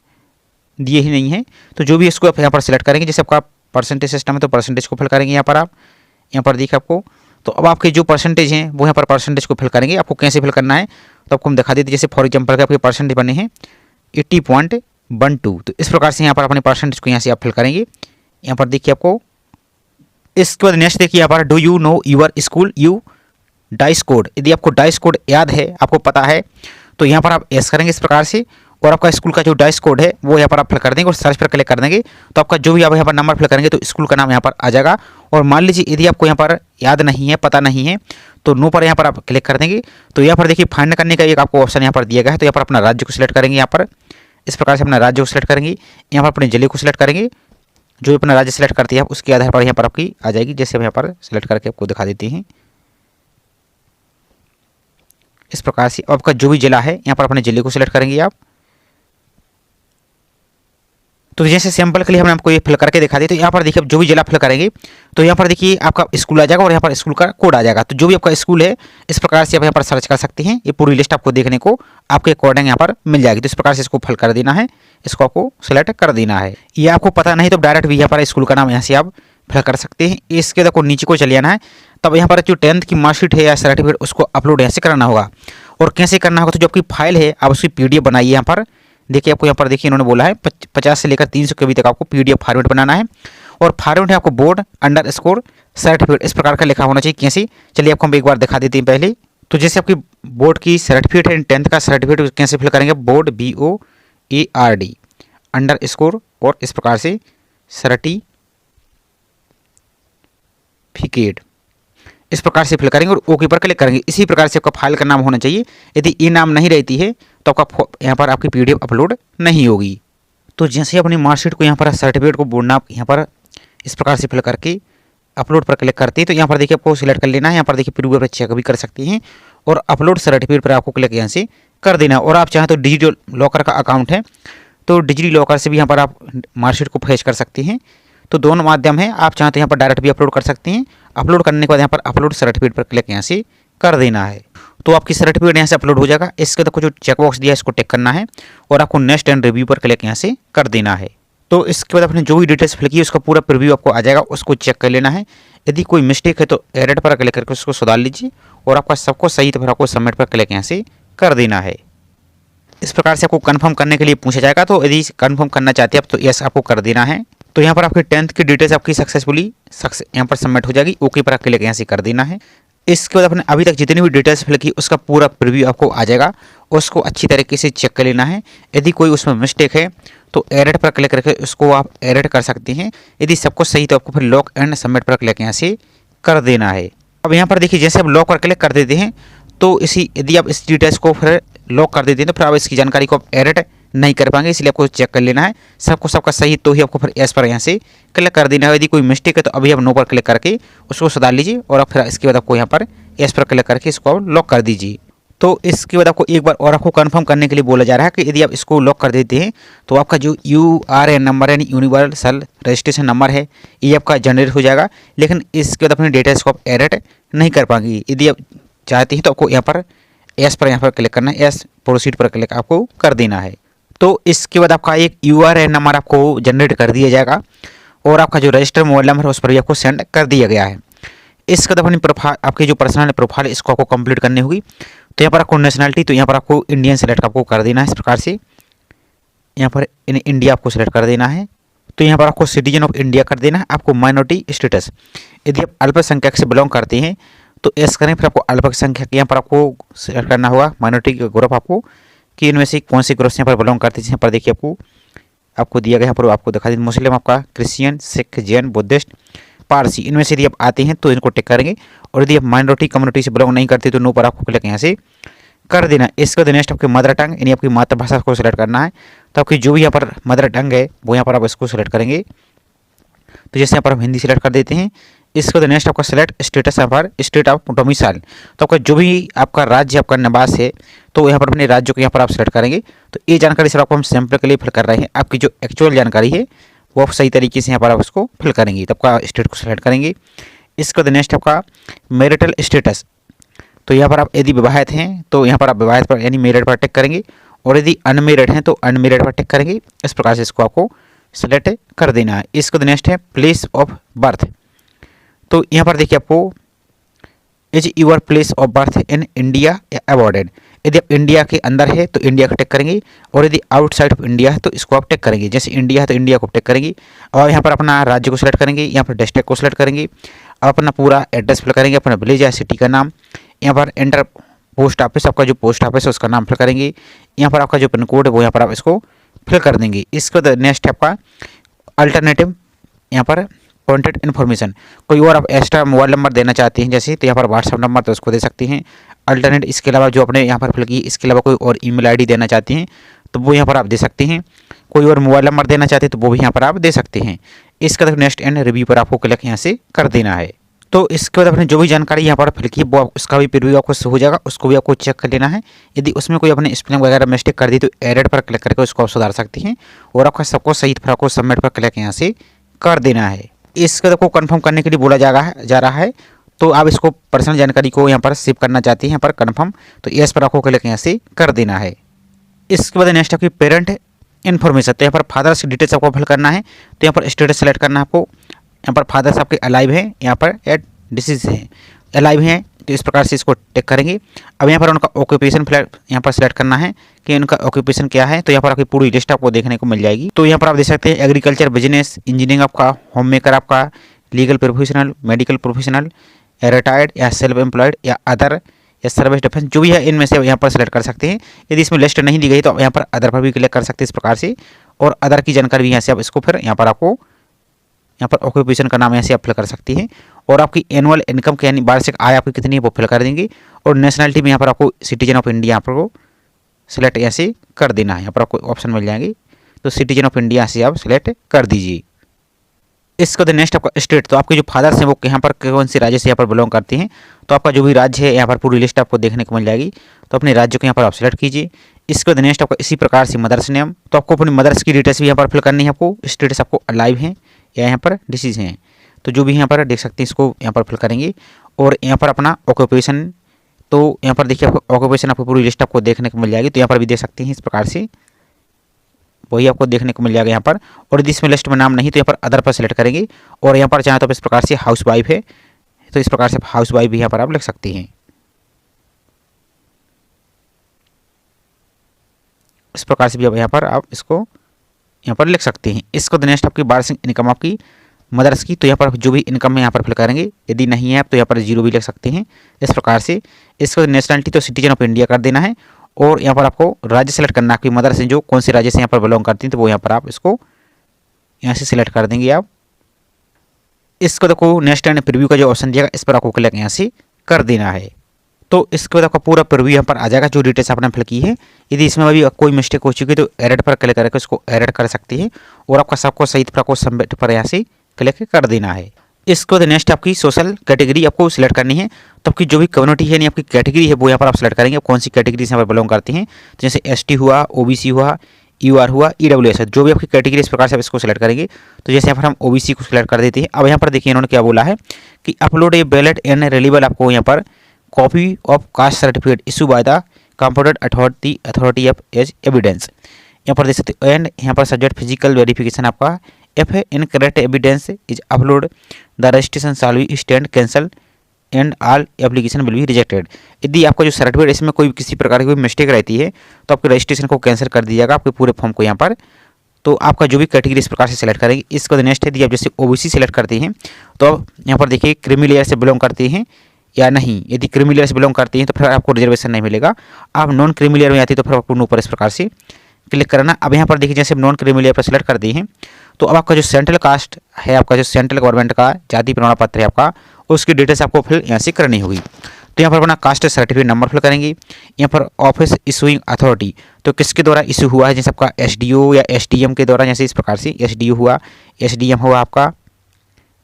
Speaker 1: दिए ही नहीं है। तो जो भी इसको आप यहाँ पर सिलेक्ट करेंगे, जैसे आपका परसेंटेज सिस्टम है तो परसेंटेज को फिल करेंगे यहाँ पर आप। यहाँ पर देखिए आपको, तो अब आपके जो परसेंटेज हैं वो यहाँ पर परसेंटेज को फिल करेंगे। आपको कैसे फिल करना है तो आपको हम दिखा देते। जैसे फॉर एग्जाम्पल आपके परसेंटेज बने हैं 80.12, तो इस प्रकार से यहाँ पर अपने परसेंटेज को यहाँ से आप फिल करेंगे। यहाँ पर देखिए आपको। इसके बाद नेक्स्ट देखिए यहाँ पर do you know your school U DISE code. यदि आपको डाइस कोड याद है, आपको पता है, तो यहाँ पर आप एस करेंगे इस प्रकार से, और आपका स्कूल का जो डाइस कोड है वो यहाँ पर आप फिल कर देंगे और सर्च पर क्लिक कर देंगे। तो आपका जो भी आप यहाँ पर नंबर फिल करेंगे तो स्कूल का नाम यहाँ पर आ जाएगा। और मान लीजिए यदि आपको यहाँ पर याद नहीं है, पता नहीं है, तो नो पर यहाँ पर आप क्लिक कर देंगे। तो यहाँ पर देखिए फाइंड करने का एक आपको ऑप्शन यहाँ पर दिया गया है। तो यहाँ पर अपना राज्य को सिलेक्ट करेंगे। यहाँ पर इस प्रकार से अपना राज्य को सिलेक्ट करेंगे। यहाँ पर अपने जिले को सिलेक्ट करेंगे। जो भी अपना राज्य सेलेक्ट करते हैं उसके आधार पर यहाँ पर आपकी आ जाएगी। जैसे हम यहाँ पर सिलेक्ट करके आपको दिखा देते हैं इस प्रकार से। आपका जो भी जिला है यहाँ पर अपने जिले को सिलेक्ट करेंगे आप। तो जैसे सैंपल के लिए हमने आपको ये फिल करके दिखा दी। तो यहाँ पर देखिए जो भी जिला फिल करेंगे तो यहाँ पर देखिए आपका स्कूल आ जाएगा और यहाँ पर स्कूल का कोड आ जाएगा। तो जो भी आपका स्कूल है इस प्रकार से आप यहाँ पर सर्च कर सकते हैं। ये पूरी लिस्ट आपको देखने को आपके अकॉर्डिंग यहाँ पर मिल जाएगी। तो इस प्रकार से इसको फिल कर देना है, इसको आपको सिलेक्ट कर देना है। ये आपको पता नहीं तो डायरेक्ट भी यहाँ पर स्कूल का नाम यहाँ से आप फिल कर सकते हैं। इसके बाद आपको नीचे को चले जाना है। तब यहाँ पर जो 10th की मार्कशीट है या सर्टिफिकेट उसको अपलोड यहाँ से कराना होगा। और कैसे करना होगा, तो जो आपकी फाइल है आप उसकी PDF बनाइए। यहाँ पर देखिए आपको यहाँ पर देखिए इन्होंने बोला है 50 से लेकर 300 के बीच तक आपको PDF फॉर्मेट बनाना है। और फॉर्मेट है आपको बोर्ड _ सर्टिफिकेट इस प्रकार का लिखा होना चाहिए। कैसे, चलिए आपको हम एक बार दिखा देते हैं पहले। तो जैसे आपकी बोर्ड की सर्टिफिकेट है, 10th का सर्टिफिकेट कैसे फिल करेंगे, बोर्ड BOARD _ और इस प्रकार से सर्टिफिकेट इस प्रकार से फिल करेंगे और ओके पर क्लिक करेंगे। इसी प्रकार से आपका फाइल का नाम होना चाहिए। यदि ये नाम नहीं रहती है तो आपका यहाँ पर आपकी PDF अपलोड नहीं होगी। तो जैसे अपनी मार्कशीट को यहाँ पर सर्टिफिकेट को बोलना आप यहाँ पर इस प्रकार से फिल करके अपलोड पर क्लिक करते हैं, तो यहाँ पर देखिए आपको सिलेक्ट कर लेना है। यहाँ पर देखिए प्रीव्यू पर चेक भी कर सकती हैं और अपलोड सर्टिफिकेट पर आपको क्लिक यहाँ से कर देना है। और आप चाहें तो डिजिटल लॉकर का अकाउंट है तो डिजिटल लॉकर से भी यहाँ पर आप मार्कशीट को फेच कर सकते हैं। तो दोनों माध्यम है, आप चाहें तो यहाँ पर डायरेक्ट भी अपलोड कर सकते हैं। अपलोड करने के बाद यहाँ पर अपलोड सर्टिफिकेट पर क्लिक यहाँ से कर देना है, तो आपकी सर्टिफिकेट यहाँ से अपलोड हो जाएगा। इसके बाद जो चेकबॉक्स दिया है इसको टिक करना है और आपको नेक्स्ट एंड रिव्यू पर क्लिक यहाँ से कर देना है। तो इसके बाद आपने जो भी डिटेल्स फिल की उसका पूरा प्रीव्यू आपको आ जाएगा, उसको चेक कर लेना है। यदि कोई मिस्टेक है तो एडिट पर क्लिक करके उसको सुधार लीजिए और आपका सबको सही तो फिर आपको सबमिट पर क्लिक यहाँ से कर देना है। इस प्रकार से आपको कंफर्म करने के लिए पूछा जाएगा, तो यदि कंफर्म करना चाहते हैं आप तो यस आपको कर देना है। तो यहाँ पर आपकी 10th की डिटेल्स आपकी सक्सेसफुली यहाँ पर सबमिट हो जाएगी। ओके पर क्लिक यहाँ से कर देना है। इसके बाद आपने अभी तक जितनी भी डिटेल्स फिल की उसका पूरा प्रीव्यू आपको आ जाएगा, उसको अच्छी तरीके से चेक कर लेना है। यदि कोई उसमें मिस्टेक है तो एडिट पर क्लिक करके उसको आप एडिट कर सकते हैं। यदि सबको सही तो आपको फिर लॉक एंड सबमिट पर क्लिक यहाँ से कर देना है। अब यहाँ पर देखिए जैसे आप लॉक पर क्लिक कर देते हैं तो यदि आप इस डिटेल्स को फिर लॉक कर देते हैं तो फिर आप इसकी जानकारी को आप एडिट नहीं कर पाएंगे, इसलिए आपको चेक कर लेना है। सबका सही तो ही आपको फिर एस पर यहाँ से क्लिक कर देना है। यदि कोई मिस्टेक है तो अभी आप नो पर क्लिक करके उसको सुधार लीजिए और फिर इसके बाद आपको यहाँ पर एस पर क्लिक करके इसको आप लॉक कर दीजिए। तो इसके बाद आपको एक बार और आपको कंफर्म करने के लिए बोला जा रहा है कि यदि आप इसको लॉक कर देते हैं तो आपका जो URN नंबर यानी यूनिवर्सल रजिस्ट्रेशन नंबर है ये आपका जनरेट हो जाएगा, लेकिन इसके बाद अपने डिटेल्स को आप एडिट नहीं कर पाएंगे। यदि आप चाहते हैं तो आपको यहाँ पर एस पर क्लिक करना है, एस प्रोसीड पर क्लिक आपको कर देना है। तो इसके बाद आपका एक URN नंबर आपको जनरेट कर दिया जाएगा और आपका जो रजिस्टर्ड मोबाइल नंबर है उस पर भी आपको सेंड कर दिया गया है। इसके बाद अपनी प्रोफाइल आपकी जो पर्सनल प्रोफाइल इसको आपको कंप्लीट करनी होगी। तो यहाँ पर आपको नेशनलिटी तो यहाँ पर आपको इंडियन सेलेक्ट आपको कर देना है। इस प्रकार से यहाँ पर इन इंडिया आपको सेलेक्ट कर देना है। तो यहाँ पर आपको सिटीजन ऑफ इंडिया कर देना है। आपको माइनॉरिटी स्टेटस यदि आप अल्पसंख्यक से बिलोंग करते हैं तो एस करें, फिर आपको अल्पसंख्यक यहाँ पर आपको सेलेक्ट करना होगा माइनॉरिटी ग्रुप आपको कि इनमें से कौन से ग्रुप से यहाँ पर बिलोंग करते हैं। यहाँ पर देखिए आपको दिया गया यहाँ पर आपको दिखा दी मुस्लिम, आपका क्रिश्चियन, सिख, जैन, बुद्धिस्ट, पारसी, इनमें से यदि आप आते हैं तो इनको टिक करेंगे और यदि आप माइनॉरिटी कम्युनिटी से बिलोंग नहीं करते तो नो पर आपको क्लिक यहाँ से कर देना। इसके बाद नेक्स्ट आपकी मदर टंग यानी आपकी मातृभाषा को सिलेक्ट करना है। तो आपकी जो भी यहाँ पर मदर टंग है वो यहाँ पर आप इसको सिलेक्ट करेंगे। तो जैसे यहाँ पर हम हिंदी सिलेक्ट कर देते हैं। इसके बाद नेक्स्ट आपका सिलेक्ट स्टेटस यहाँ पर स्टेट ऑफ डोमिसाइल, तो आपका जो भी आपका राज्य आपका निवास है तो यहाँ पर अपने राज्य को यहाँ पर आप सेलेक्ट करेंगे। तो ये जानकारी सर आपको हम सैम्पल के लिए फिल कर रहे हैं। आपकी जो एक्चुअल जानकारी है वो आप सही तरीके से यहाँ पर आप उसको फिल करेंगे। तो आपका स्टेट को सिलेक्ट करेंगे। इसके बाद नेक्स्ट आपका मैरिटल स्टेटस, तो यहाँ पर आप यदि विवाहित हैं तो यहाँ पर आप विवाहित पर यानी मैरिड पर टिक करेंगे और यदि अनमेरिड हैं तो अनमेरिड पर टिक करेंगे। इस प्रकार से इसको आपको सेलेक्ट कर देना है। इसके बाद नेक्स्ट है प्लेस ऑफ बर्थ, तो यहाँ पर देखिए आपको is your place of birth in India awarded, यदि आप इंडिया के अंदर है तो इंडिया को टिक करेंगे और यदि आउटसाइड ऑफ इंडिया है तो इसको आप टिक करेंगे। जैसे इंडिया है तो इंडिया को टिक करेंगे और यहाँ पर अपना राज्य को सिलेक्ट करेंगे, यहाँ पर डिस्ट्रिक्ट को सिलेक्ट करेंगे, अपना पूरा एड्रेस फिल करेंगे, अपना विलेज या सिटी का नाम, यहाँ पर एंटर पोस्ट ऑफिस, आपका जो पोस्ट ऑफिस है उसका नाम फिल करेंगे, यहाँ पर आपका जो पिन कोड है वो यहाँ पर आप इसको फिल कर देंगे। इसके बाद नेक्स्ट आपका अल्टरनेटिव यहाँ पर कॉन्टैक्ट इन्फॉर्मेशन, कोई और आप एक्स्ट्रा मोबाइल नंबर देना चाहते हैं जैसे तो यहाँ पर व्हाट्सअप नंबर तो उसको दे सकते हैं अल्टरनेट। इसके अलावा जो अपने यहाँ पर फिल की इसके अलावा कोई और ईमेल आईडी देना चाहते हैं तो वो यहाँ पर आप दे सकते हैं। कोई और मोबाइल नंबर देना चाहते हैं तो वो भी यहाँ पर आप दे सकते हैं। इसके बाद नेक्स्ट एंड रिव्यू पर आपको क्लिक यहाँ से कर देना है। तो इसके बाद अपने जो भी जानकारी यहाँ पर फिल की वो उसका भी प्रीव्यू आपको हो जाएगा, उसको भी आपको चेक कर लेना है। यदि उसमें कोई अपने स्पेलिंग वगैरह मिस्टेक कर दी तो एडिट पर क्लिक करके उसको आप सुधार सकते हैं और आपका सबको सही फिर आपको सबमिट पर क्लिक यहाँ से कर देना है। इसके आपको कंफर्म करने के लिए बोला जा रहा है। तो आप इसको पर्सनल जानकारी को यहाँ पर सेव करना चाहते हैं यहाँ पर कन्फर्म, तो यस पर आपको क्लिक यहाँ से कर देना है। इसके बाद नेक्स्ट आपकी पेरेंट इन्फॉर्मेशन, तो यहाँ पर फादर्स की डिटेल्स आपको फिल करना है। तो यहाँ पर स्टेटस सेलेक्ट करना है आपको, यहाँ पर फादर्स आपके अलाइव हैं, यहाँ पर एट डिसीज हैं, अलाइव हैं, तो इस प्रकार से इसको टिक करेंगे। अब यहाँ पर उनका ऑक्यूपेशन यहाँ पर सेलेक्ट करना है कि उनका ऑक्यूपेशन क्या है। तो यहाँ पर आपकी पूरी लिस्ट आपको देखने को मिल जाएगी। तो यहाँ पर आप देख सकते हैं एग्रीकल्चर, बिजनेस, इंजीनियरिंग आपका, होम मेकर आपका, legal professional, medical professional, retired या सेल्फ एम्प्लॉयड या अदर या सर्विस डिफेंस, जो भी है इनमें से यहाँ पर सेलेक्ट कर सकते हैं। यदि इसमें लिस्ट नहीं दी गई तो आप यहाँ पर अदर पर भी क्लिक कर सकते हैं इस प्रकार से, और अदर की जानकारी भी यहाँ से आप इसको फिर यहाँ पर आपको यहाँ पर ऑक्यूपेशन का नाम यहाँ से आप फिल कर सकती हैं और आपकी एनुअल इनकम के यानी वार्षिक आय आपकी कितनी है वो फिल कर देंगे और नेशनलिटी में यहाँ पर आपको सिटीजन ऑफ इंडिया यहाँ पर सिलेक्ट यहाँ से कर देना है। यहाँ पर आपको ऑप्शन मिल जाएंगे, तो सिटीजन ऑफ इंडिया से आप सिलेक्ट कर दीजिए। इसके बाद नेक्स्ट आपका स्टेट, तो आपके जो फादर्स हैं वो यहाँ पर कौन से राज्य से यहाँ पर बिलोंग करते हैं, तो आपका जो भी राज्य है यहाँ पर पूरी लिस्ट आपको देखने को मिल जाएगी। तो अपने राज्य को यहाँ पर आप सिलेक्ट कीजिए। इसके बाद नेक्स्ट आपका इसी प्रकार से मदर्स नेम, तो आपको अपनी मदर्स की डिटेल्स भी यहाँ पर फिल करनी है। आपको स्टेटस आपको अलाइव है या यहाँ पर डिसीज हैं, तो जो भी यहाँ पर देख सकते हैं इसको यहाँ पर फिल करेंगे। और यहाँ पर अपना ऑक्यूपेशन, तो यहाँ पर देखिए आपको ऑक्यूपेशन आपको पूरी लिस्ट आपको देखने को मिल जाएगी। तो यहाँ पर भी देख सकते हैं इस प्रकार से वही आपको देखने को मिल जाएगा यहाँ पर। और यदि इसमें लिस्ट में नाम नहीं तो यहाँ पर अदर पर सेलेक्ट करेंगे। और यहाँ पर चाहे तो इस प्रकार से हाउस वाइफ है, तो इस प्रकार से हाउस वाइफ भी यहाँ पर आप लिख सकते हैं। इस प्रकार से भी अब यहाँ पर आप इसको यहाँ पर लिख सकते हैं। इसको नेक्स्ट आपकी वार्षिक इनकम आपकी मदर्स की, तो यहाँ पर जो भी इनकम है यहाँ पर फिल करेंगे। यदि नहीं है आप तो यहाँ पर 0 भी लिख सकते हैं इस प्रकार से। इसको नेशनलिटी तो सिटीजन ऑफ इंडिया कर देना है। और यहाँ पर आपको राज्य सेलेक्ट करना है, आपकी मदर से जो कौन से राज्य से यहाँ पर बिलोंग करती हैं, तो वो यहाँ पर आप इसको यहाँ से सिलेक्ट कर देंगे आप। इसको देखो नेक्स्ट एंड प्रीव्यू का जो ऑप्शन दिएगा इस पर आपको क्लिक यहाँ से कर देना है। तो इसके बाद आपका पूरा प्रीव्यू यहाँ पर आ जाएगा जो डिटेल्स आपने फिल की है। यदि इसमें अभी कोई मिस्टेक हो चुकी है तो एडिट पर क्लिक करके उसको एडिट कर सकते हैं। और आपका सबको सही पर आपको सबमिट पर यहाँ से क्लिक कर देना है। इसके बाद नेक्स्ट आपकी सोशल कैटेगरी आपको सिलेक्ट करनी है। तो आपकी जो भी कम्युनिटी है यानी आपकी कैटेगरी है वो यहाँ पर आप सिलेक्ट करेंगे, कौन सी कैटेगरी से यहाँ पर बिलोंग करते हैं। तो जैसे ST हुआ, OBC हुआ, UR हुआ, EWS है, जो भी आपकी कैटेगरी इस प्रकार से आप इसको सिलेक्ट करेंगे। तो जैसे यहाँ पर हम OBC को सिलेक्ट कर देते हैं। अब यहाँ पर देखिए इन्होंने क्या बोला है कि upload a ballot and relieval, आपको यहाँ पर copy of caste certificate issue by the computed authority of age evidence, यहाँ पर देख सकते हैं। एंड यहाँ पर सब्जेक्ट फिजिकल वेरिफिकेशन आपका If incorrect evidence is uploaded, the registration shall be stand cancel and all application will be rejected। यदि आपका जो सर्टिफिकेट इसमें कोई किसी प्रकार की कोई मिस्टेक रहती है तो आपके रजिस्ट्रेशन को कैंसिल कर दिया जाएगा, आपके पूरे फॉर्म को यहाँ पर। तो आपका जो भी कैटेगरी इस प्रकार से सिलेक्ट करेंगे। इसको नेक्स्ट यदि आप जैसे OBC सिलेक्ट करते हैं तो अब यहाँ पर देखिए क्रीमी लेयर से बिलोंग करते हैं या नहीं। यदि क्रीमी लेयर से बिलोंग करते हैं तो फिर आपको रिजर्वेशन नहीं मिलेगा। आप नॉन क्रीमी लेयर में आती है तो फिर आपको ऊपर इस प्रकार से क्लिक करना। अब यहाँ पर देखिए जैसे नॉन क्रीमी लेयर पर सिलेक्ट कर दिए हैं तो अब आपका जो सेंट्रल कास्ट है, आपका जो सेंट्रल गवर्नमेंट का जाति प्रमाण पत्र है आपका, उसकी डिटेल्स आपको फिल यहाँ से करनी होगी। तो यहाँ पर अपना कास्ट सर्टिफिकेट नंबर फिल करेंगे। यहाँ पर ऑफिस इशूइंग अथॉरिटी, तो किसके द्वारा इशू हुआ है, जैसे आपका SDO या SDM के द्वारा, जैसे इस प्रकार से SDO हुआ, SDM हुआ आपका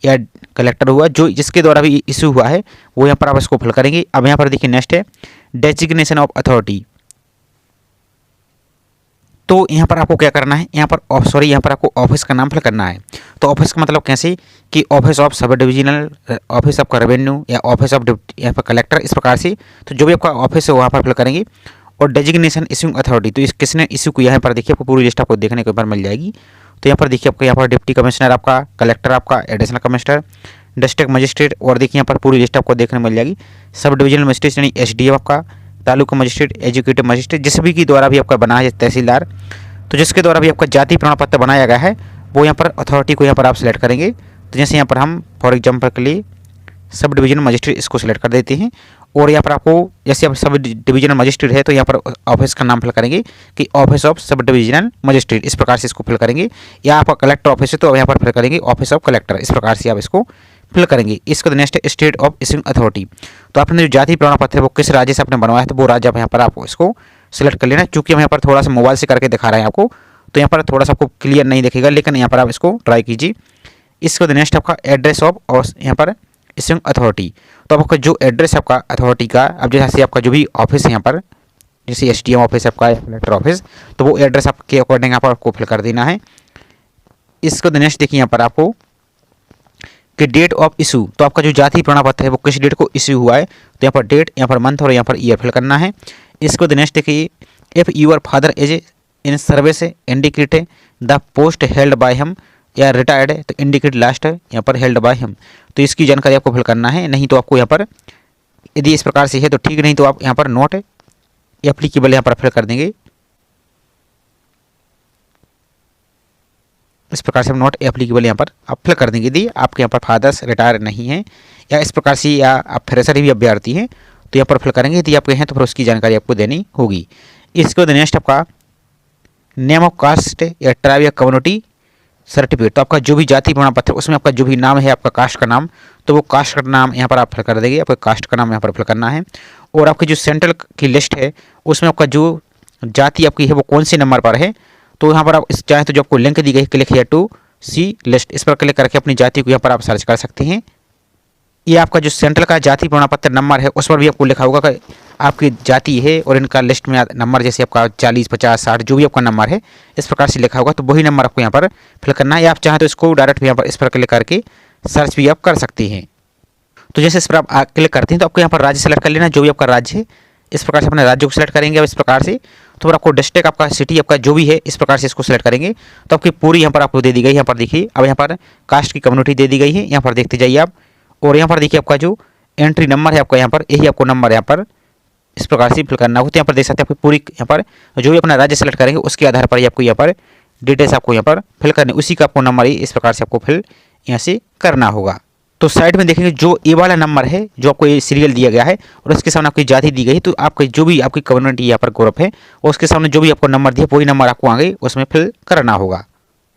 Speaker 1: या कलेक्टर हुआ, जो जिसके द्वारा भी इशू हुआ है वो यहाँ पर आप इसको फिल करेंगे। अब यहाँ पर देखिए नेक्स्ट है डेजिग्नेशन ऑफ अथॉरिटी। तो यहाँ पर आपको क्या करना है, यहाँ पर आपको ऑफिस का नाम फिल करना है। तो ऑफिस का मतलब कैसे कि office of sub divisional, office of revenue या ऑफिस ऑफ यहाँ पर कलेक्टर, इस प्रकार से। तो जो भी आपका ऑफिस है वहाँ पर फिल करेंगे। और डेजिग्नेशन इशूइंग अथॉरिटी, तो इस किसने इशू को, यहाँ पर देखिए आपको पूरी लिस्ट आपको देखने को मिल जाएगी। तो यहाँ पर देखिए आपको यहाँ पर डिप्टी कमिश्नर आपका, कलेक्टर आपका, एडिशनल कमिश्नर, डिस्ट्रिक्ट मजिस्ट्रेट, और देखिए यहाँ पर पूरी लिस्ट आपको देखने को मिल जाएगी। सब डिविजनल मजिस्ट्रेट यानी SDM आपका, तालुका मजिस्ट्रेट, एजुकेटिव मजिस्ट्रेट, जिस भी की द्वारा भी आपका बना है, तहसीलदार, तो जिसके द्वारा भी आपका जाति प्रमाण पत्र बनाया गया है वो यहाँ पर अथॉरिटी को यहाँ पर आप सिलेक्ट करेंगे। तो जैसे यहाँ पर हम फॉर एग्जाम्पल के लिए सब डिवीजन मजिस्ट्रेट इसको सिलेक्ट कर देते हैं। और यहाँ पर आपको जैसे आप सब डिवीजनल मजिस्ट्रेट है तो यहाँ पर ऑफिस का नाम फिल करेंगे कि ऑफिस ऑफ सब डिवीजनल मजिस्ट्रेट, इस प्रकार से इसको फिल करेंगे। या आपका कलेक्टर ऑफिस है तो यहाँ पर फिल करेंगे ऑफिस ऑफ कलेक्टर, इस प्रकार से आप इसको फिल करेंगे। इसका नेक्स्ट है स्टेट ऑफ इशूइंग अथॉरिटी, तो आपने जो जाति प्रमाण पत्र है वो किस राज्य से आपने बनवाया है तो वो राज्य आप यहाँ पर आपको इसको सिलेक्ट कर लेना। चूँकि हम यहाँ पर थोड़ा सा मोबाइल से करके दिखा रहे हैं आपको, तो यहाँ पर थोड़ा सा आपको क्लियर नहीं दिखेगा, लेकिन यहाँ पर आप इसको ट्राई कीजिए। इसके बाद नेक्स्ट आपका एड्रेस ऑफ और यहाँ पर इशूइंग अथॉरिटी, तो आपका जो एड्रेस आपका अथॉरिटी का, अब जैसे आपका जो भी ऑफिस है यहाँ पर, जैसे SDM ऑफिस आपका या कलेक्टर ऑफिस, तो वो एड्रेस आपके अकॉर्डिंग यहाँ पर आपको फिल कर देना है। इसको नेक्स्ट देखिए यहाँ पर आपको कि डेट ऑफ इशू, तो आपका जो जाति प्रमाण पत्र है वो किस डेट को इशू हुआ है, तो यहाँ पर डेट, यहाँ पर मंथ और यहाँ पर ईयर फिल करना है। इसको नेक्स्ट देखिए if your father as in service indicate the post held by him या रिटायर्ड है तो इंडिकेट लास्ट है यहाँ पर हेल्ड बाय हिम, तो इसकी जानकारी आपको फिल करना है। नहीं तो आपको यहाँ पर यदि इस प्रकार से है तो ठीक, नहीं तो आप यहाँ पर नॉट एप्लीकेबल यहाँ पर फिल कर देंगे। इस प्रकार से हम नॉट एप्लीकेबल यहाँ पर आप फिल कर देंगे यदि आपके यहाँ पर फादर्स रिटायर नहीं है या इस प्रकार से, या आप फ्रेशर ही भी अभ्यर्थी हैं तो यहाँ पर फिल करेंगे। यदि आपके हैं तो फिर उसकी जानकारी आपको देनी होगी। इसके बाद नेक्स्ट आपका नेम ऑफ कास्ट या ट्राइब या कम्युनिटी सर्टिफिकेट, तो आपका जो भी जाति प्रमाण पत्र उसमें आपका जो भी नाम है आपका कास्ट का नाम, तो वो कास्ट का नाम यहाँ पर आप फिल कर देंगे, आपका कास्ट का नाम यहाँ पर फिल करना है। और आपकी जो सेंट्रल की लिस्ट है उसमें आपका जो जाति आपकी है वो कौन से नंबर पर है, तो यहाँ पर आप इस चाहें तो जो आपको लिंक दी गई है click here to see list, इस पर क्लिक करके अपनी जाति को यहाँ पर आप सर्च कर सकते हैं। ये आपका जो सेंट्रल का जाति प्रमाण पत्र नंबर है उस पर भी आपको लिखा होगा कि आपकी जाति है और इनका लिस्ट में नंबर जैसे आपका 40, 50, 60 जो भी आपका नंबर है इस प्रकार से लिखा होगा, तो वही नंबर आपको यहाँ पर फिल करना है। या आप चाहें तो इसको डायरेक्ट भी यहाँ पर इस पर क्लिक करके सर्च भी आप कर सकते हैं। तो जैसे इस पर आप क्लिक करते हैं तो आपको यहाँ पर राज्य सेलेक्ट कर लेना, जो भी आपका राज्य है इस प्रकार से अपने राज्य को सिलेक्ट करेंगे। अब इस प्रकार से तो फिर आपको डिस्ट्रिक्ट आपका सिटी आपका जो भी है इस प्रकार से इसको सिलेक्ट करेंगे, तो आपकी पूरी यहाँ पर आपको दे दी गई। यहाँ पर देखिए अब यहाँ पर कास्ट की कम्युनिटी दे दी गई है, यहाँ पर देखते जाइए आप। और यहाँ पर देखिए आपका जो एंट्री नंबर है आपका यहाँ पर यही आपको नंबर यहाँ पर इस प्रकार से फिल करना होगा। तो यहाँ पर देख सकते हैं आपकी पूरी यहाँ पर जो भी अपना राज्य सेलेक्ट करेंगे उसके आधार पर ही आपको यहाँ पर डिटेल्स आपको यहाँ पर फिल करनी, उसी का आपको नंबर ही इस प्रकार से आपको फिल यहाँ से करना होगा। तो साइड में देखेंगे जो ए वाला नंबर है जो आपको ये सीरियल दिया गया है और उसके सामने आपकी जाति दी गई है, तो आपकी जो भी आपकी कम्युनिटी यहाँ पर ग्रुप है और उसके सामने जो भी आपको नंबर दिया वही नंबर आपको आगे उसमें फिल करना होगा।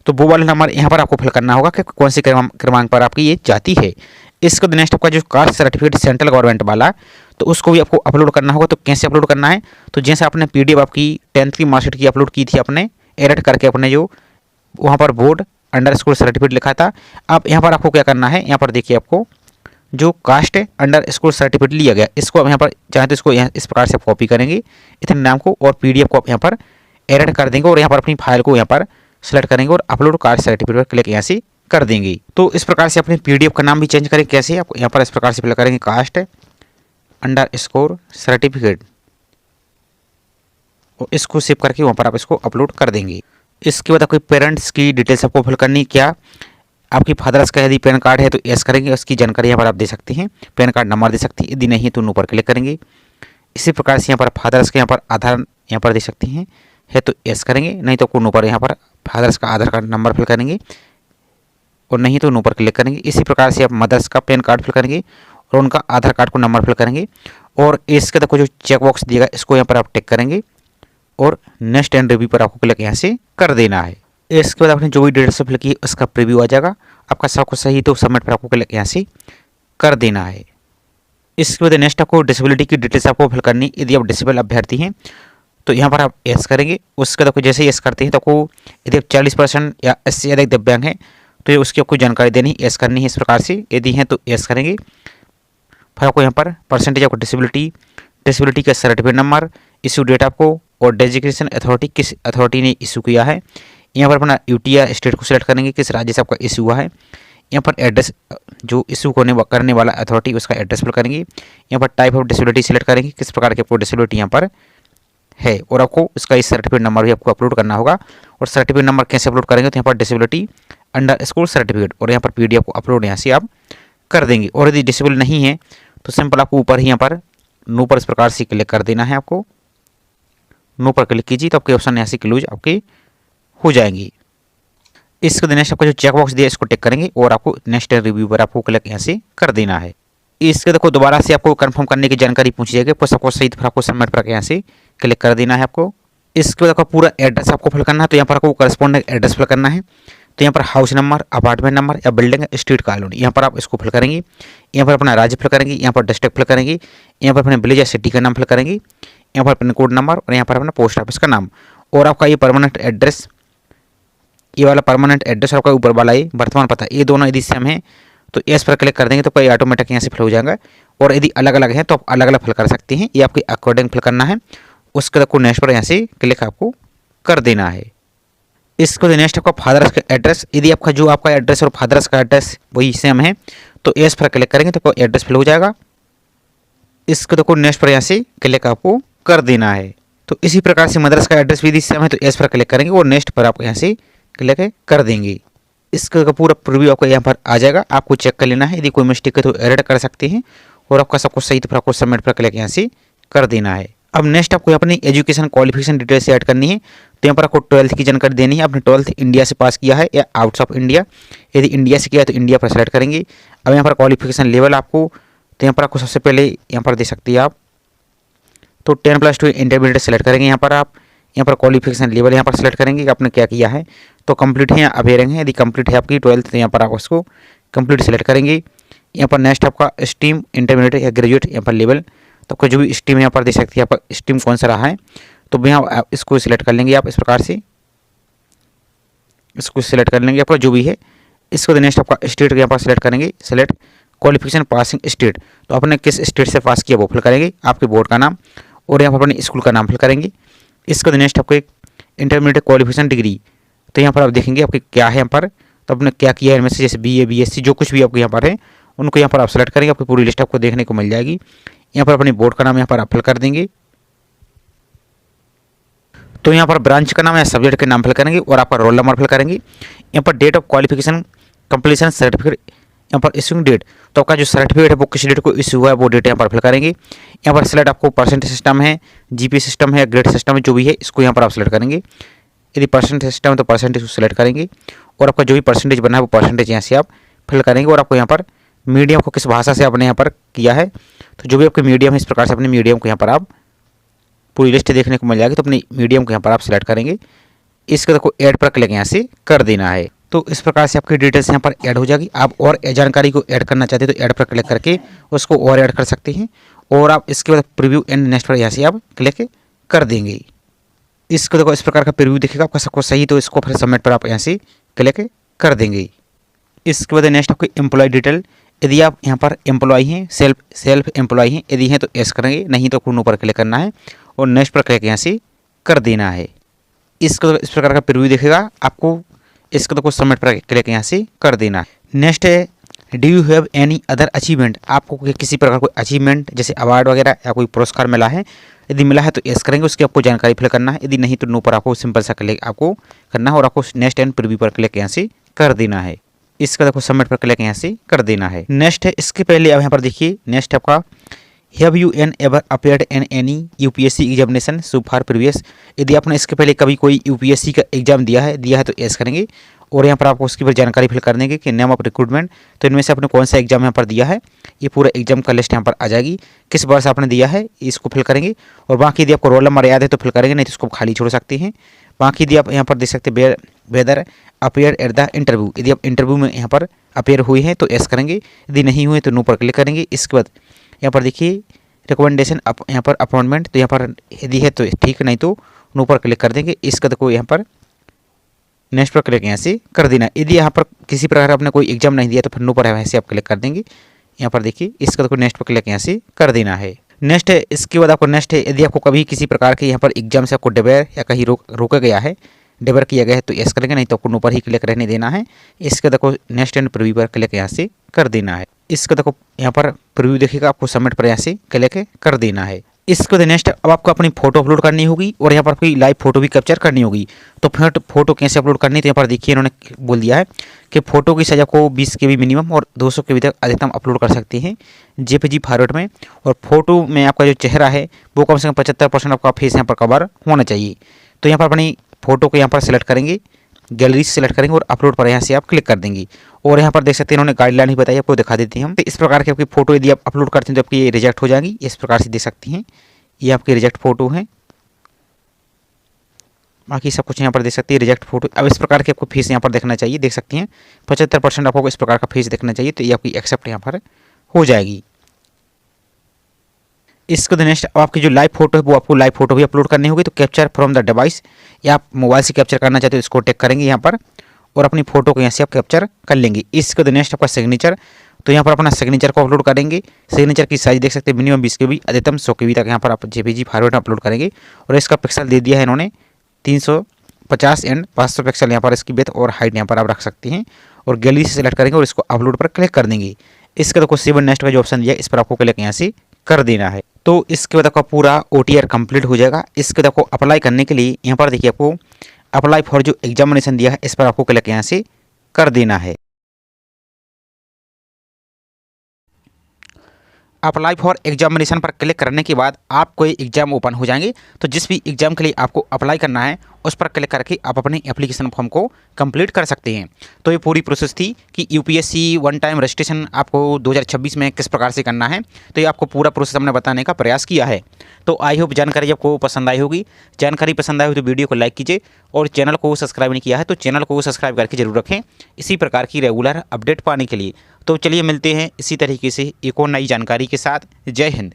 Speaker 1: तो वो वाला नंबर यहाँ पर आपको फिल करना होगा कि कौन से क्रमांक पर आपकी ये जाति है। इसके नेक्स्ट आपका जो कास्ट सर्टिफिकेट सेंट्रल गवर्नमेंट वाला, तो उसको भी आपको अपलोड करना होगा। तो कैसे अपलोड करना है, तो जैसे आपने पीडीएफ आपकी 10th की मार्कशीट की अपलोड की थी आपने एडिट करके अपने जो वहाँ पर बोर्ड अंडरस्कोर सर्टिफिकेट लिखा था, अब यहाँ पर आपको क्या करना है, यहाँ पर देखिए आपको जो कास्ट अंडरस्कोर सर्टिफिकेट लिया गया इसको आप यहाँ पर चाहे तो इसको यहाँ इस प्रकार से कॉपी करेंगे इतने नाम को और पीडीएफ को आप यहाँ पर एडिट कर देंगे और यहाँ पर अपनी फाइल को यहाँ पर सेलेक्ट करेंगे और अपलोड कास्ट सर्टिफिकेट पर क्लिक यहाँ से कर देंगे। तो इस प्रकार से अपने पीडीएफ का नाम भी चेंज करें। कैसे, आप यहाँ पर इस प्रकार से फिल करेंगे कास्ट अंडरस्कोर सर्टिफिकेट और इसको सेव करके वहाँ पर आप इसको अपलोड कर देंगे। इसके बाद आपके पेरेंट्स की डिटेल्स आपको फिल करनी, क्या आपकी फादर्स का यदि पैन कार्ड है तो यस करेंगे, उसकी जानकारी यहाँ पर आप दे सकते हैं, पैन कार्ड नंबर दे सकते हैं, यदि नहीं है तो नो पर क्लिक करेंगे। इसी प्रकार से यहाँ पर फादर्स के यहाँ पर आधार यहाँ पर दे सकते हैं, है तो यस करेंगे, नहीं तो नो पर यहाँ पर फादर्स का आधार कार्ड नंबर फिल करेंगे और नहीं तो नो पर क्लिक करेंगे। इसी प्रकार से आप मदर्स का पैन कार्ड फिल करेंगे और उनका आधार कार्ड को नंबर फिल करेंगे और इसके तक जो चेक बॉक्स दिएगा इसको यहाँ पर आप टिक करेंगे और नेक्स्ट एंड रिव्यू पर आपको क्लिक यहाँ से कर देना है। इसके बाद आपने जो भी डिटेल्स फिल की उसका प्रीव्यू आ जाएगा, आपका सब कुछ सही तो सबमिट पर आपको क्लिक यहाँ से कर देना है। इसके बाद नेक्स्ट आपको डिसेबिलिटी की डिटेल्स आपको फिल करनी, यदि आप डिसेबल अभ्यर्थी हैं तो यहाँ पर आप यस करेंगे। उसके बाद जैसे यस करते हैं तो आपको यदि आप 40% या इससे ज़्यादा दिव्यांग हैं तो ये उसकी आपको जानकारी देनी यस करनी है इस प्रकार से, यदि हैं तो यस करेंगे। फिर आपको यहाँ पर परसेंटेज आपको डिसेबिलिटी का सर्टिफिकेट नंबर, इशू डेट आपको और डेजिग्नेशन अथॉरिटी किस अथॉरिटी ने इशू किया है, यहाँ पर अपना यूटी या स्टेट को सिलेक्ट करेंगे किस राज्य से आपका इशू हुआ है। यहाँ पर एड्रेस जो इशू करने वाला अथॉरिटी उसका एड्रेस फिल करेंगे। यहाँ पर टाइप ऑफ डिसेबिलिटी सिलेक्ट करेंगे किस प्रकार की आपको डिसेबिलिटी यहाँ पर है और आपको इसका इस सर्टिफिकेट नंबर भी आपको अपलोड करना होगा। और सर्टिफिकेट नंबर कैसे अपलोड करेंगे, तो यहाँ पर डिसेबिलिटी अंडरस्कोर सर्टिफिकेट और यहाँ पर पीडीएफ को अपलोड यहाँ से आप कर देंगे। और यदि डिसेबल नहीं है तो सिंपल आपको ऊपर ही यहाँ पर नो पर इस प्रकार से क्लिक कर देना है। आपको नो पर क्लिक कीजिए तो आपके ऑप्शन यहाँ से क्लोज आपके हो जाएंगी। इसके बाद नेक्स्ट आपको जो चेक बॉक्स दिया इसको टिक करेंगे और आपको नेक्स्ट रिव्यू पर आपको क्लिक यहाँ से कर देना है। इसके देखो दोबारा से आपको कंफर्म करने की जानकारी पूछी जाएगी, आपको सबको सही फिर आपको सबमिट पर यहाँ से क्लिक कर देना है आपको। इसके बाद आपका पूरा एड्रेस आपको फिल करना है, तो यहाँ पर आपको करस्पॉन्डिंग एड्रेस फिल करना है। तो यहाँ पर हाउस नंबर, अपार्टमेंट नंबर या बिल्डिंग, स्ट्रीट, कॉलोनी, यहाँ पर आप इसको फिल करेंगे। यहाँ पर अपना राज्य फिल करेंगे, यहाँ पर डिस्ट्रिक्ट फिल करेंगे, यहाँ पर अपने विलेज या सिटी का नाम फिल करेंगे, यहाँ पर पिन कोड नंबर और यहाँ पर अपना पोस्ट ऑफिस का नाम और आपका ये परमानेंट एड्रेस, ये वाला परमानेंट एड्रेस और आपका ऊपर वाला ये वर्तमान पता, ये दोनों यदि सेम है तो एस पर क्लिक कर देंगे तो कोई ऑटोमेटिक यहाँ से फिल हो जाएगा। और यदि अलग अलग है तो आप अलग अलग फिल कर सकते हैं, ये आपके अकॉर्डिंग फिल करना है। उसके बाद आपको नेक्स्ट पर यहाँ से क्लिक आपको कर देना है। इसको नेक्स्ट आपका फादर्स का एड्रेस, यदि आपका जो आपका एड्रेस और फादर्स का एड्रेस वही सेम है तो एस पर क्लिक करेंगे तो कोई एड्रेस फिल हो जाएगा। इसको तो नेक्स्ट पर यहाँ से क्लिक आपको कर देना है। तो इसी प्रकार से मदर्स का एड्रेस भी यदि सेम है तो एस पर क्लिक करेंगे और नेक्स्ट पर आपको यहाँ से क्लिक कर देंगे। इसका पूरा प्रीव्यू आपको यहाँ पर आ जाएगा, आपको चेक कर लेना है, यदि कोई मिस्टेक है तो एडिट कर सकते हैं और आपका सब कुछ सही तो फिर आपको सबमिट पर क्लिक यहाँ से कर देना है। अब नेक्स्ट आपको अपनी एजुकेशन क्वालिफिकेशन डिटेल्स ऐड करनी है, तो यहाँ पर आपको 12th की जानकारी देनी है। आपने 12th इंडिया से पास किया है या आउट ऑफ इंडिया, यदि इंडिया से किया है तो इंडिया पर सेलेक्ट करेंगे। अब यहाँ पर क्वालिफिकेशन लेवल आपको, तो यहाँ पर आपको सबसे पहले यहाँ पर दे सकती है आप, तो 10+2 इंटरमीडिएट सेलेक्ट करेंगे। यहाँ पर आप यहाँ पर क्वालिफिकेशन लेवल यहाँ पर सेलेक्ट करेंगे कि आपने क्या किया है, तो कंप्लीट है या अवेयरिंग है। यदि कंप्लीट है आपकी 12th तो यहाँ पर आप उसको कंप्लीट सेलेक्ट करेंगे। यहाँ पर नेक्स्ट आपका स्ट्रीम इंटरमीडिएट या ग्रेजुएट यहाँ पर लेवल, तो आपका जो भी स्ट्रीम यहाँ पर दे सकती है, आपका स्ट्रीम कौन सा रहा है तो यहाँ आप इसको सिलेक्ट कर लेंगे, आप इस प्रकार से इसको सिलेक्ट कर लेंगे आपका जो भी है। इसको नेक्स्ट आपका स्टेट यहाँ पर सिलेक्ट करेंगे, सेलेक्ट क्वालिफिकेशन पासिंग स्टेट, तो आपने किस स्टेट से पास किया वो फिल करेंगे, आपके बोर्ड का नाम और यहाँ पर अपने स्कूल का नाम फिल करेंगे। इसको नेक्स्ट आपको एक इंटरमीडिएट क्वालिफिकेशन डिग्री, तो यहाँ पर आप देखेंगे आपके क्या है यहाँ पर, तो आपने क्या किया है इनमें से, जैसे BA BSc जो कुछ भी आपको यहाँ पर है उनको यहाँ पर आप सेलेक्ट करेंगे, आपकी पूरी लिस्ट आपको देखने को मिल जाएगी। यहाँ पर अपने बोर्ड का नाम यहाँ पर आप फिल कर देंगे, तो यहाँ पर ब्रांच का नाम या सब्जेक्ट के नाम फिल करेंगे और आपका रोल नंबर फिल करेंगे। यहाँ पर date of qualification completion certificate, यहाँ पर इशूइंग डेट, तो आपका जो सर्टिफिकेट है वो किस डेट को इशू हुआ है वो डेट यहाँ पर फिल करेंगे। यहाँ पर सिलेक्ट आपको परसेंटेज सिस्टम है, GPA सिस्टम है, ग्रेड सिस्टम है, जो भी है इसको यहाँ पर आप सिलेक्ट करेंगे। यदि परसेंटेज सिस्टम है तो परसेंटेज को सिलेक्ट करेंगे और आपका जो भी परसेंटेज बना है वो परसेंटेज यहाँ से आप फिल करेंगे। और आपको यहाँ पर मीडियम को किस भाषा से आपने यहाँ पर किया है, तो जो भी आपके मीडियम है इस प्रकार से अपने मीडियम को यहाँ पर आप पूरी लिस्ट देखने को मिल जाएगी, तो अपने मीडियम को यहाँ पर आप सिलेक्ट करेंगे। इसके को ऐड पर क्लिक यहाँ से कर देना है, तो इस प्रकार से आपकी डिटेल्स यहाँ पर ऐड हो जाएगी। आप और जानकारी को ऐड करना चाहते हैं तो ऐड पर क्लिक करके उसको और ऐड कर सकते हैं, और आप इसके बाद प्रीव्यू एंड नेक्स्ट पर यहाँ से आप क्लिक कर देंगे। इसको देखो इस प्रकार का प्रीव्यू दिखेगा आपका सबको सही, तो इसको फिर सबमिट पर आप यहाँ से क्लिक कर देंगे। इसके बाद नेक्स्ट आपको एम्प्लॉय डिटेल, यदि आप यहाँ पर एम्प्लॉय हैं, सेल्फ एम्प्लॉय हैं, यदि हैं तो एस करेंगे, नहीं तो नो पर क्लिक करना है और नेक्स्ट पर क्लिक यहाँ से कर देना है। इसको इस प्रकार का प्रीव्यू दिखेगा आपको, इसको तो कुछ सबमिट पर क्लिक यहाँ से कर देना है। नेक्स्ट है do you have any other achievement, आपको किसी प्रकार कोई अचीवमेंट जैसे अवार्ड वगैरह या कोई पुरस्कार मिला है, यदि मिला है तो यस करेंगे, उसकी आपको जानकारी फिल करना है, यदि नहीं तो नो पर आपको सिंपल सा क्लिक आपको करना है और आपको नेक्स्ट एंड प्रीव्यू पर क्लिक यहाँ से कर देना है। इसका देखो सबमिट पर क्लिक यहाँ से कर देना है। नेक्स्ट है इसके पहले अब यहाँ पर देखिए नेक्स्ट आपका have you ever appeared in any UPSC examination so far previous, यदि आपने इसके पहले कभी कोई UPSC का एग्जाम दिया है तो यस करेंगे और यहाँ पर आपको उसकी पर जानकारी फिल कर देंगे कि नेम ऑफ रिक्रूटमेंट, तो इनमें से आपने कौन सा एग्जाम यहाँ पर दिया है, ये पूरा एग्जाम का लिस्ट यहाँ पर आ जाएगी, किस वर्ष आपने दिया है इसको फिल करेंगे। और बाकी यदि आपको रोल नंबर याद है तो फिल करेंगे, नहीं तो उसको खाली छोड़ सकते हैं। बाकी यदि आप यहाँ पर देख सकते हैं whether appear at the interview, यदि आप इंटरव्यू में यहाँ पर अपेयर हुए हैं तो यस करेंगे, यदि नहीं हुए तो नो पर क्लिक करेंगे। इसके बाद यहाँ पर देखिए रिकमेंडेशन यहाँ पर अपॉइंटमेंट, तो यहाँ पर यदि है तो ठीक, नहीं तो नो पर क्लिक कर देंगे। इसका देखो यहाँ पर नेक्स्ट पर क्लिक यहाँ से कर देना। यदि यहाँ पर किसी प्रकार आपने कोई एग्जाम नहीं दिया तो फिर नो पर यहाँ से आप क्लिक कर देंगे। यहाँ पर देखिए इसका देखो नेक्स्ट पर क्लिक यहाँ से कर देना है। नेक्स्ट है इसके बाद आपको नेक्स्ट है यदि आपको कभी किसी प्रकार के यहाँ पर एग्जाम से आपको डिबेयर या कहीं रोका गया है, डिबेयर किया गया है तो यस करेंगे, नहीं तो आपको नो पर ही क्लिक रहने देना है। इसका देखो नेक्स्ट एंड प्रीव्यू पर क्लिक यहाँ से कर देना है। इसका देखो यहाँ पर प्रीव्यू देखिएगा, आपको सबमिट पर यहाँ से क्लिक कर देना है। इसके बाद नेक्स्ट अब आपको अपनी फोटो अपलोड करनी होगी और यहाँ पर आपकी लाइव फोटो भी कैप्चर करनी होगी। तो फिर फोटो कैसे अपलोड करनी है, तो यहाँ पर देखिए इन्होंने बोल दिया है कि फोटो की साइज आपको 20 KB मिनिमम और 200 KB तक अधिकतम अपलोड कर सकते हैं JPG फॉर्मेट में। और फोटो में आपका जो चेहरा है वो कम से कम 75% आपका फेस यहाँ पर कवर होना चाहिए। तो यहाँ पर अपनी फोटो को यहाँ पर सेलेक्ट करेंगे, गैलरी से सेलेक्ट करेंगे और अपलोड पर यहाँ से आप क्लिक कर देंगे। और यहाँ पर देख सकते हैं इन्होंने गाइडलाइन ही बताई, आपको दिखा देते हैं हम। तो इस प्रकार की आपकी फोटो यदि आप अपलोड करते हैं तो आपकी ये रिजेक्ट हो जाएगी। इस प्रकार से देख सकती हैं ये आपकी रिजेक्ट फोटो है, बाकी सब कुछ यहाँ पर देख सकती है रिजेक्ट फोटो। अब इस प्रकार के आपको फेस यहाँ पर देखना चाहिए, देख सकती हैं 75% आपको इस प्रकार का फेस देखना चाहिए, तो ये आपकी एक्सेप्ट यहाँ पर हो जाएगी। इसके बाद नेक्स्ट आपकी जो लाइव फोटो है वो आपको लाइव फोटो भी अपलोड करनी होगी। तो कैप्चर फ्रॉम द डिवाइस, या आप मोबाइल से कैप्चर करना चाहते हो इसको टेक करेंगे यहाँ पर और अपनी फोटो को यहाँ से आप कैप्चर कर लेंगे। इसके बाद नेक्स्ट आपका सिग्नेचर, तो यहाँ पर अपना सिग्नेचर को अपलोड करेंगे। सिग्नेचर की साइज देख सकते हैं मिनिमम 20 KB अधिकतम 100 KB तक यहाँ पर आप JPG फॉर्मेट में अपलोड करेंगे। और इसका पिक्सल दे दिया है इन्होंने 350 एंड 500 पिक्सल यहाँ पर इसकी विड्थ और हाइट यहाँ पर आप रख सकते हैं। और गैलरी से सेलेक्ट करेंगे और इसको अपलोड पर क्लिक कर देंगे। इसका देखो सेव नेक्स्ट का जो ऑप्शन दिया है इस पर आपको क्लिक यहाँ से कर देना है। तो इसके बाद आपका पूरा OTR कंप्लीट हो जाएगा। इसके बाद आपको अप्लाई करने के लिए यहाँ पर देखिए आपको अप्लाई फॉर जो एग्जामिनेशन दिया है इस पर आपको क्लिक यहाँ से कर देना है। अप्लाई फॉर एग्जामिनेशन पर क्लिक करने के बाद आपको ये एग्जाम ओपन हो जाएंगे। तो जिस भी एग्जाम के लिए आपको अप्लाई करना है उस पर क्लिक करके आप अपने एप्लीकेशन फॉर्म को कंप्लीट कर सकते हैं। तो ये पूरी प्रोसेस थी कि UPSC वन टाइम रजिस्ट्रेशन आपको 2026 में किस प्रकार से करना है। तो ये आपको पूरा प्रोसेस हमने बताने का प्रयास किया है। तो आई होप जानकारी आपको पसंद आई होगी। जानकारी पसंद आई हो तो वीडियो को लाइक कीजिए और चैनल को सब्सक्राइब नहीं किया है तो चैनल को सब्सक्राइब करके जरूर रखें इसी प्रकार की रेगुलर अपडेट पाने के लिए। तो चलिए मिलते हैं इसी तरीके से एक और नई जानकारी के साथ। जय हिंद।